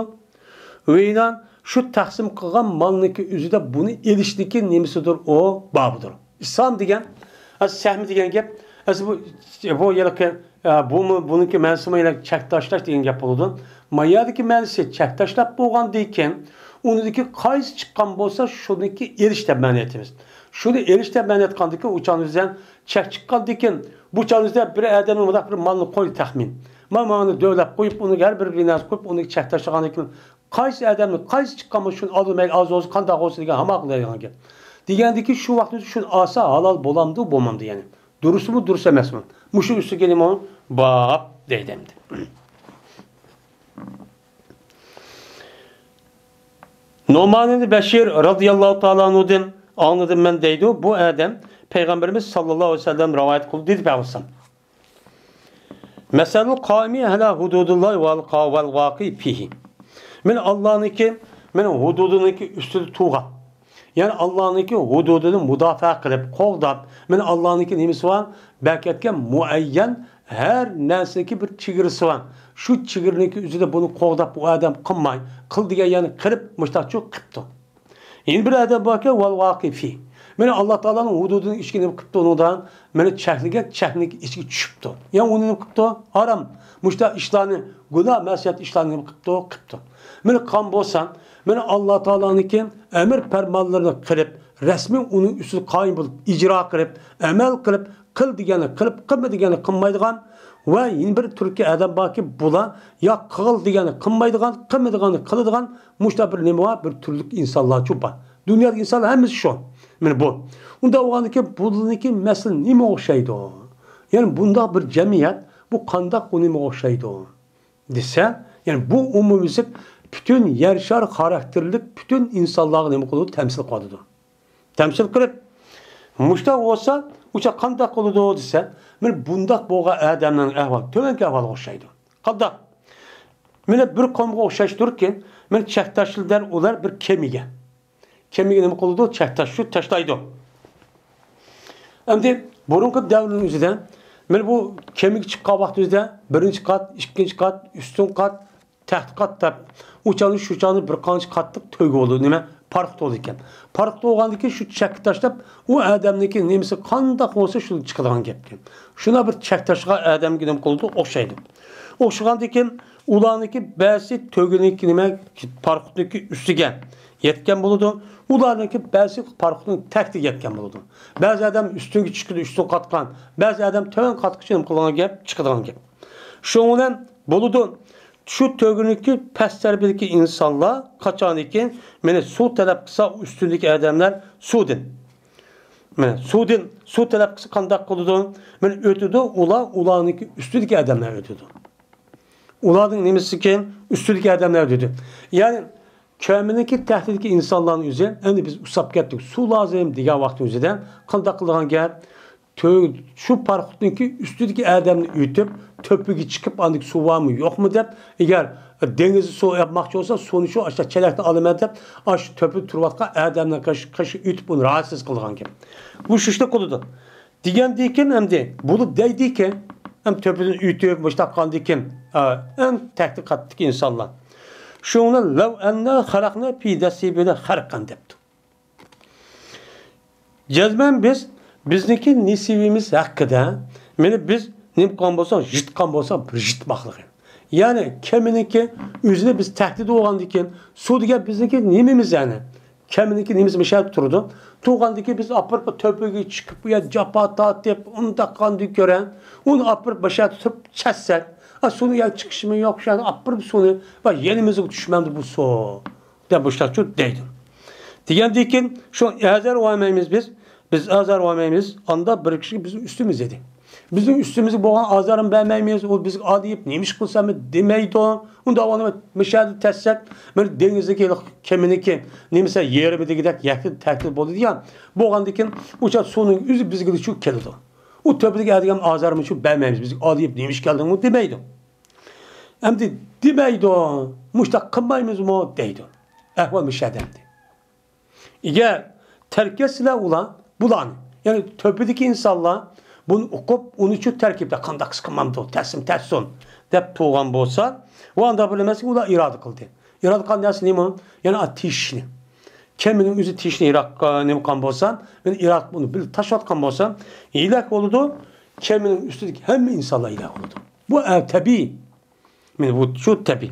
O'ydan şu taksim kılgan malniki üzüde bunu iliştiki nemisidir o babıdır. İslam degen, sahmi degen gep, bu yılki bununki mensuma çektaşlaş degen gep oldu. Mayadaki mensi çektaşlap boğan deyken, onudaki kayız çıkan bolsa şununki erişte meniyetimiz. Şunu erişte meniyet kandı ki uçağınızdan çek çıkan deyken, bu uçağınızda bir adamın bir malını koy tahmin. Mamağını dövlep koyup onu her bir binaz koyup onu çektaşlagan deyken, qaysi adamın qaysi çıkanmış şunu almayı az olsun kandak olsun degen hamaklaygan gep. Degendeki şu vakti şun asa halal bolamdı bolmamdı yani. Durusu mu durus emas mı? Muşu üstü gelim onu bab deydemdi. Numan Beşir radıyallahu ta'ala anhu'dan anladım ben deydi. Bu adam Peygamberimiz sallallahu aleyhi ve sellem rivayet kıldı dedi Peygamber. Meselul kâimi ala hududullah vel vâki fihi. Men Allah'ınki, men hududuniki üstü tuğa. Yani Allah'ınki hududunu müdafaa kılıp, qoğdap, men Allah'ınki nemisi var? Belki muayyen her nesneki bir çigirisi var. Şu çigirniki üzerinde bunu qoğdap bu adam kılmay. Kıl diye yani kırıp müştakçı kıptı. Yeni bir adam bakıyor, vel vakifi. Meni Allah Teala'nın hududunu içkini kıptı onudan, meni çeknik içki çüptü. Yani onu kıptı, haram. Müştak işlerini, günah mesiyet işlerini kıptı. Meni kan bolsan, meni Allah Teala'nınki emir fermanlarını kırıp, resmi onun üstü kayın bulup, icra kırıp, emel kırıp, kıl diyeni kırıp, kılma diyeni kılmaydıgan ve yeni bir Türkiye adam baki bula ya kıl diyeni kılmaydıgan, kılmaydıganı kılıdıgan müştak bir nemi var, bir türlük insanlar çupa. Dünyadaki insanlar hemisi şu. Yani bu. Onda o andaki bununki mesela nime okşaydı o. Yani bunda bir cemiyet bu kandak o nime okşaydı o. Dese, yani bu umumisi bütün yerşar karakterlik bütün insanların nime kılığı temsil kılıdı. Temsil kılıp müştak olsa uçak kandak kılıdı o dese, yani bundak boğa adamın ehval, tövenki ehval okşaydı. Kandak. Yani bir konuğa okşayıştır ki, yani çektaşlılar olar bir kemiğe. Kemiği nima qildi? Çektaşlı taşlaydı. Endi burunqi davrning o'zida men bu kemik chiqqan vaqtimizda birinchi qat, ikkinchi qat, ustun qat, taxt qat deb o'chani shuchani bir qancha qattiq to'yga bo'ldi. Nima? Farq bo'ldi ekan. Farq bo'lgandan keyin shu chakni tashlab, u odamniki nemisi qandoq bo'lsa shu chiqadigan gap ekan. Shuna bir chak tashlagan odamga nima qildi? O'xshaydi. O'xshagandan keyin ularniki ba'zi to'giniki nima? Farqniki ustiga yetken buludu. Ularınki bazı parkının tekti yetken buludu. Bazı adam üstünkü çıkıdı, üstün katkan. Bazı adam tövün katkıçının kılığına gep, çıkıdığına gep. Şundan buludu. Şu tövünlükü pes terbiyedeki insanlar kaçaniki, mene su talep kısa üstündeki adamlar sudin. Mene sudin, su talep kısa kandak kılıdı. Mene ötüdü, ularınki üstündeki adamlar ötüdü. Uların nemesi ki üstündeki adamlar ötüdü. Yani Kömüneki tehdideki insanların yüzü, yani biz usap gettik, su lazım diye vakti yüzüden, kandak kılığın gel, şu parkutundaki üstündeki adamını ütüp, töpüge çıkıp andık su var mı yok mu deyip, eğer denizi su yapmakçı olsa, sonu şu aşağı çelekten alımet deyip, aş töpü turvatka adamına kaşı ütüp bunu rahatsız kılığın gel. Bu şuşta koludu. Diyen deyken hem de, bunu deydiyken, hem töpünü ütüp, başta kandıyken, hem tehdit kattık insanlar. Şunla lav enna halakna fi nasibina halkan depti. Cezmen bizniki nisibimiz hakkında biz nimkan bolsa, jitkan bolsa bir jitmaklık. Yani keminiki üzerine biz tehdit olgandiken sudiga bizniki nimimiz yani. Keminiki nimimiz meşal turdu. Tuğandaki biz apırıp töpüge çıkıp ya capata deyip onu takkandık gören onu apırıp başa tutup çessek. Sonu ya çıkışımı yok şu an apırıp sonu. Bak yenimize düşmemdi bu so. De başta çok değdim. Diyen şu Azer vameimiz biz Azer vameimiz anda bir kişi bizim üstümüz yedi. Bizim üstümüzü boğan Azer'ın beğenmeyiz. O biz adayıp neymiş kılsa mı demeydi o. Onu da onu müşahede tetsek. Böyle denizdeki keminiki neymişse yerime de gidek yakın tehdit oldu diye. Boğandaki uçak sonun yüzü bizi gidip şu kelidi. O töpedeki adayım Azer'ın şu beğenmeyiz. Biz adayıp neymiş geldin o demeydi. Hem de demeydi o. Müştak kılmayımız mı deydi. Ehval müşahedemdi. Eğer terkesiyle olan bulan yani töpedeki insanlar bunu okup onu için terkipte kandak sıkılmamdı o teslim terson deyip tuğan bolsa o anda bilemez ki o da irade kıldı. yaratkan nersi neymi? Yani tişni. Keminin üzü tişni Irak'a neymi kan bolsan, ben Irak bunu bir taş atkan bolsam, ilah oludu. Keminin üstündeki hem insanlar ilah oludu. Bu tabi. Yani bu şu tabi.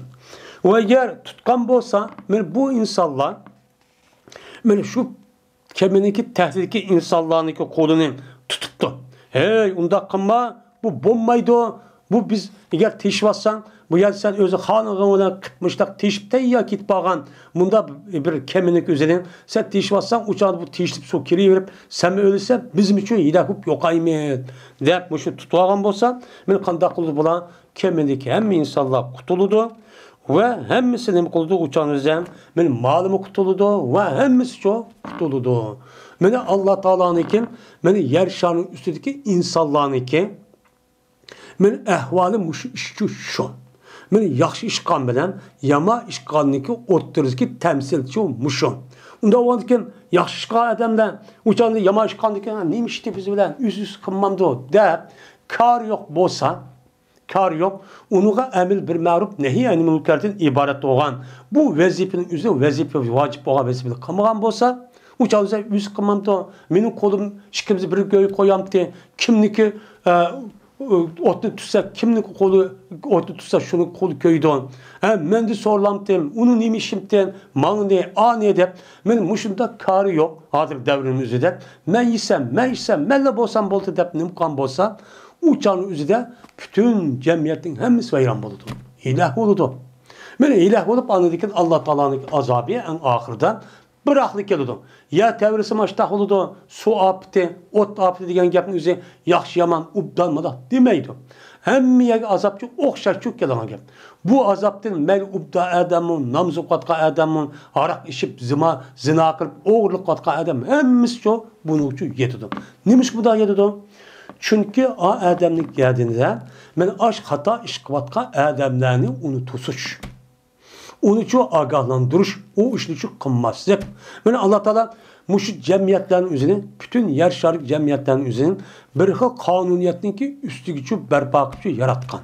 Ve eğer tutkan bolsa, yani bu insanlar, yani şu kemindeki tehditki insanlarındaki kolunu tutuptu. Hey, unda kılma, bu bombaydı o. Bu biz eğer teşvassan, bu yer sen özü hanıgına kıtmıştak teşipte ya git bağan. Bunda bir keminlik üzerine sen teşvassan uçağı bu teşlip su kiri verip sen ölürse bizim için ilahup yok aymet. Deyip bu şu tutuğan bolsa, ben kandaklı bulan kemindeki hem insanlar kutuludu. Ve hemmisinin kutuludu uçağın üzerine. Benim malımı kutuludu ve hemmisi çok kutuludu. Beni Allah Teala'nın kim? Beni yer şarının üstündeki insanların kim? Benim ehvalim şu. Benim yaxşı işkan bilen yama işkanlıki ortadaki temsilci muşum. Onda o anken yaxşı işkan adamdan uçağında yama işkanlıki neymiş işte biz bilen üz kılmamdı deyip kar yok bolsa kar yok. Onuğa emil bir ma'ruf nehi anil münkerden ibaret olan bu vazipenin üzerine vazife vacip olan vazife kılmagan bolsa uçağınıza üz kılmamdı. Benim kolum şikimizi bir göğe koyam diye kimniki otlu tutsa kimniki kolu otlu tutsa şunu kolu köyden. Men de sorlam dem. Onu nimişim dem. Malın ne a ne de. Men muşunda karı yok. Hazır devrimizde de. Men yesem, melle bolsam boltu dep nimkan bolsa uçağın üzerinde bütün cemiyetin hemisi vayran boludu. İlah oludu. Men ilah olup anladıkken Allah Teala'nın azabı en ahirden bıraklık geldi. Ya tevrisi maçta oludu, su aptı, ot aptı diyen gapın üzerine yaxşı yaman ubdanmadı demeydi. Hemmiye azapçı okşar çok gelen gap. Bu azaptın mel ubda adamın, namzu katka adamın, harak işip zina kılıp oğurluk katka adam hemmisi çok bunu için yetidu. Neymiş bu da yetidu? Çünkü o adamlık geldiğinde ben aşk hata işkvatka adamlarını unutusuş. Onu çok agahlandırış, o işini çok kılmazlık. Yani Allah Teala muşu cemiyetlerin üzerine, bütün yer şarık cemiyetlerin üzerine bir kanuniyetin ki üstü gücü berpa gücü yaratkan.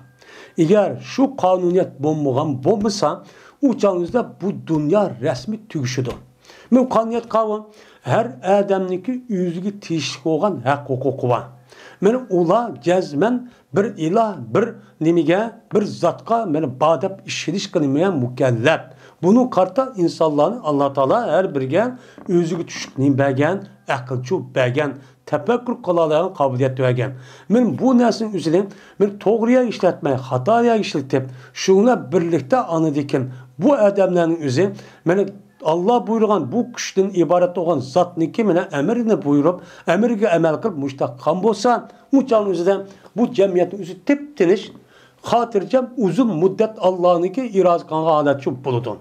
Eğer şu kanuniyet bombasa, uçağınızda bu dünya resmi tügüşüdür. Bu kanuniyet kavun, her adamdaki yüzüge teşvik olan hak hukuku var. Men ula cezmen bir ilah, bir nimige, bir zatka men badep işiniş kılmayan mükellef. Bunu karta insanların Allah Teala her birgen özüge düşük nimbergen, akılçı bergen, tefekkür kılaların kabiliyet vergen. Men bu nesin üzerine men doğruya işletmeye, hataya işletip şuna birlikte anıdikin bu adamların üzerine men Allah buyurgan bu kişiden ibaret olan zat nikimine emrine buyurup emirge emel kılıp müştakkan bolsa uçağın üzerinden bu cemiyetin üzeri tip-tiniş hatırcam uzun müddet Allah'ınki iraz kanı adet buludun.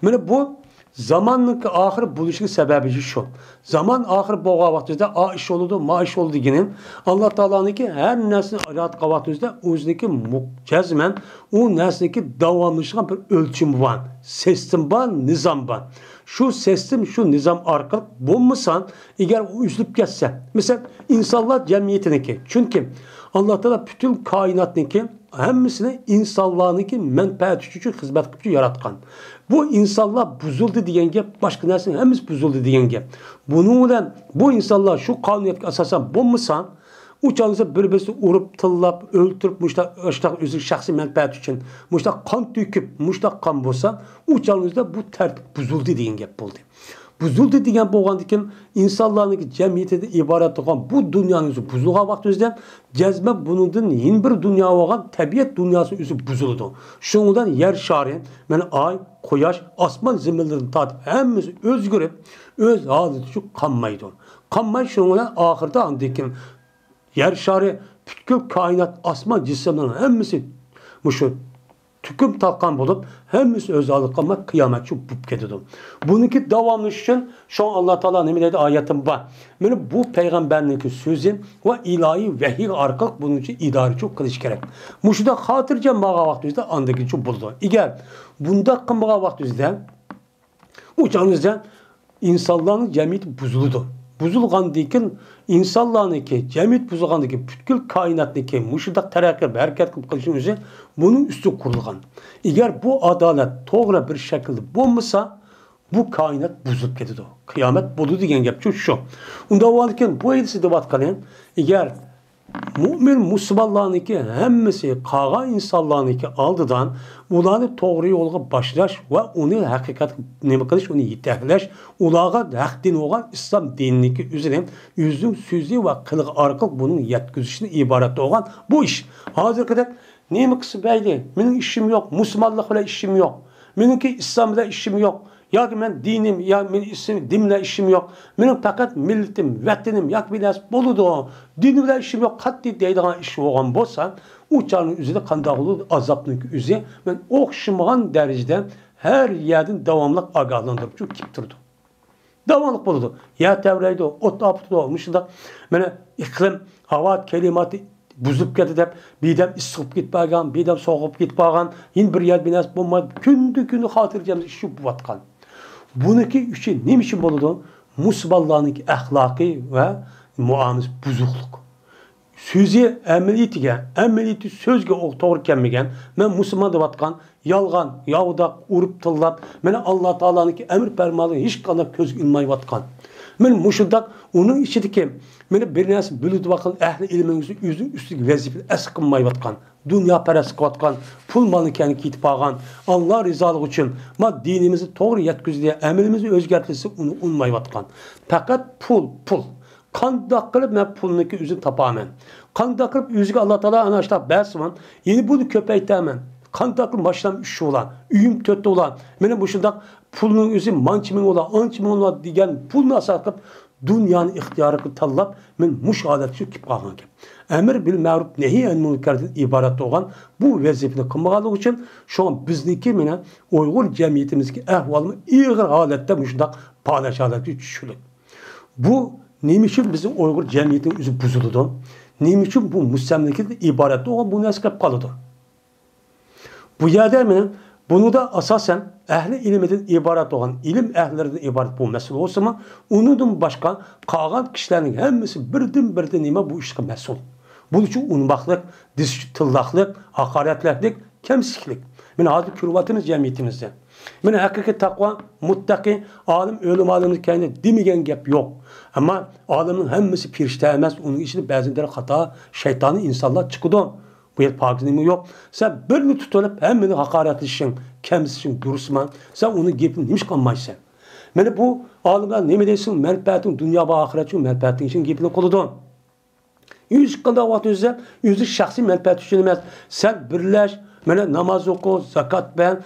Yani bu zamanlık ahir buluşun sebebi şu. Zaman ahir boğa vaktinde a iş oldu, ma iş oldu ginin. Allah Teala'nınki her nesini rahat kavaktında özündeki cezmen o nesindeki davamlışan bir ölçüm var. Sistem var, nizam var. Şu sistem, şu nizam arkalık bulmasan eğer o üzülüp geçse. Mesela insanlar cemiyetindeki. Çünkü Allah Teala bütün kainatındaki hemmisine insanlarınki menfaat için hizmet için yaratkan. Bu insanlar buzuldu diyen gep başka nesin hemiz buzuldu diyen gep. Bununla bu insanlar şu kanuniyet asasen bulmasan uçağınıza birbirisi uğrup tıllap öldürüp muştak özü şahsi menfaat için muştak kan tüküp muştak kan bulsa uçağınızda bu tertip buzuldu diyen gep buldu. Buzuldu diyen boğandikin insanların cemiyeti de ibaret olan bu dünyanın üzü buzulğa vaktizde cezme bunun yeni bir dünya olan tabiat dünyası üzü buzuldu. Şundan yer şari, yani ay, koyaş, asman zimmerlerini tatip hemimiz özgürüp öz adeti şu kanmaydı. Kanmay şundan ahirde andikin yer şari, bütün kainat, asman cisimlerin hemisi muşu tüküm takkan bulup hemimiz özellikle kıyamet şu bup kedidim. Bununki devamlı için şu an Allah Teala ne dedi ayetim var. Yani bu peygamberlik sözü ve ilahi vahiy arkalık bunun için idare çok kılıç gerek. Muşuda hatırca bağa vaktizde andaki çok buldu. Eğer bunda kımbağa vaktizde uçağınızda insanların cemiyeti buzuludu. buzulgandikin insanlarniki, cemiyet buzulgandiki, bütkül kainatniki, muşudaq taraqqi hareket qilib qilishning o'zi bunun üstü kurulgan. Eğer bu adalet doğru bir şekilde bulmasa bu kainat buzulup ketadi. Kıyamet bulu degan gap şu. Unda olarken bu edisi deb atqalan, eğer mümin musulmonlarniki hammasi qolgan insonlarniki oldidan ularni to'g'ri yo'lga boshlash va uni haqiqat nima qilish, uni yetaklash, ularga haq din bo'lgan islom diniki o'zining yuzning so'zi va qilg'i orqali buni yetkazishni iborat bo'lgan bu ish. Hozirgidek nima qilsa bayli, mening ishim yo'q, musulmonlik bilan ishim yo'q, meniki islom bilan ishim yo'q. Ya ki ben dinim, ya benim isim, dinle işim yok. Benim fakat milletim, vatanim, ya ki biraz boludu. Dinimle işim yok. Katli deydiğen iş olan bolsa, uçağının üzerinde kandağlı azaplık üzeri ben okşamayan derecede her yerden devamlı ağırlandırıp çünkü kiptirdi. Devamlı boludu. Ya tevreydi, ot aptı olmuştu da. Bana iklim, hava, kelimatı buzulup ketdi, birden ısıqıp gitpagan, birden soğup gitpagan, yine bir yer biraz bulmadı. Kündü hatırlayacağımız iş şu bu vatkan. Buniki üçün ne için boludu? Musulmonlarning ahlaki ve muamele buzuqlik. Sözü ameliyeti sözge to'g'ri kelmagan. Men musulmon deb atgan, yolg'on, yovdaq, urib tillab, meni Alloh taolaning emir farmoni hech qanday ko'zga ilmayotgan. Men mushundaq uning ichidagi meni bir narsa bilib vaqt ahli ilmingizni o'zining ustiga vazifa asqinmayotgan. Dünya parası qatqan, pul malını kendi kitib algan, Allah rizalığı için ma dinimizi to'g'ri yetkazdi, amelimizni o'zgartirsa uni unmayotgan. Faqat pul. Qandoq qilib men pulniki o'zim topaman. Qandoq qilib o'ziga Alloh taolo ana shu bersin, yeni buni ko'paytaman. Qandoq qilib mashinam 3 olan, uyim 4 olan, meni bu shundoq pulning o'zi mancha ming olan, ancha ming olan degan pulni asas qilib dünyanın ixtiyorini tanlab men mush holatga kelib qolgan ekan. Emir bil ma'ruf nehi an munkardan iborat bo'lgan bu vazifani qilmaganligi uchun shu bizniki mana Uyg'ur jamiyatimizga ahvolimiz ig'ir holatda shundoq palash holatga tushdi. Bu nima uchun bizning Uyg'ur jamiyatimiz o'zi buzildi? Nima uchun bu mustamlikadan iborat bo'lgan bu narsa qolib qoldi? Bu yerda men bunu da asasen ehli ilmiden ibaret olan, ilim ehlilerinden ibaret bu mesul olsa mı, onundan başka kalan kişilerin hepsi birden nime bu işe mesul. Bunun için unbaklık, tillaklık, hakaretlik, kemsiklik. Ben hazır kürvatımız cemiyetimizde. Ben hakiki takva, muttaki, alim, ölüm alimimiz kendine demigen gap yok. Ama alimin hepsi pirişte emez, onun içinde bazıları hata, şeytanı insanlar çıkıdı. Bu yer pakizliği yok. Sen birini tutup hem hakaretleşin, kemsizsin, durusman. Sen onun gepini neymiş kalmaysan. Yani bu alimler ne mi desin? Menfaatin, dünya ve ahiret için menfaatin için gepini koludu. Yüz kadar vakit özlem, yüzü şahsi menfaat için demez. Sen birleş, ben namaz oku, zakat ben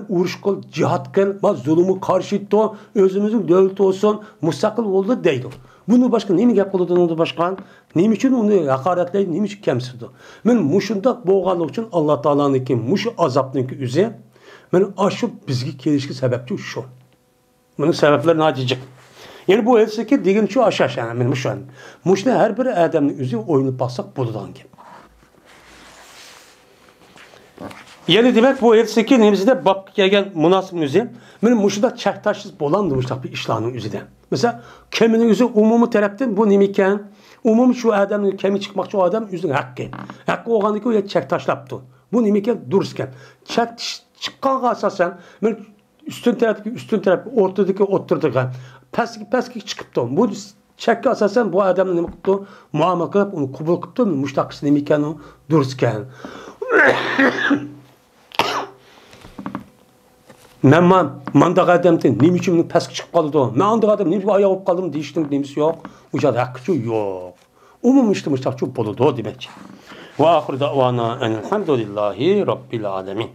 uğruş kıl, cihat kıl, zulümü karşı etti, özümüzün devleti olsun, mustakil oldu deydi. Bunu başka neymi gap kılıdığını başkan? Neymi için onu hakaretleydi, neymi için kemsirdi? Ben muşundak boğanlık için Allah Teala'nın ki muşu azaptığın ki üze, ben aşıp bizgi kelişki sebepçi şu. Bunun sebepleri acıcık. Yani bu elseki digin şu aşağı yani benim şu an. Muşne her bir adamın üzü oyunu baksak buludan ki. Yani demek bu elseki nemizde bak gelgen münasip üzü, benim muşuda çektaşsız bolandırmışlar bir işlanın üzüden. Mesela keminin yüzü umumu taraftan bu nimiken, umum şu adamın kemi çıkmak şu adam yüzün hakkı. Hakkı oğanı ki o ya çek taşlaptı. Bu nimiken dururken. Çek çıkan asasen, ben üstün tarafı ortadaki oturduğu peski çıkıptı. Bu çekki asasen bu adamın nimi kıptı, muamele kılıp onu kubul kıptı, müştakısı nimiken o dururken. Men mandaq adamdan nima uchun meni pastga chiqib qoldi? Men andaq adam nima oyoq olib qoldim deyishning nimasi yo'q. U yerda haqqi yo'q. Umumiy ishtimishlar bo'ladi demakchi. Va oxir davona alhamdulillahi robbil alamin.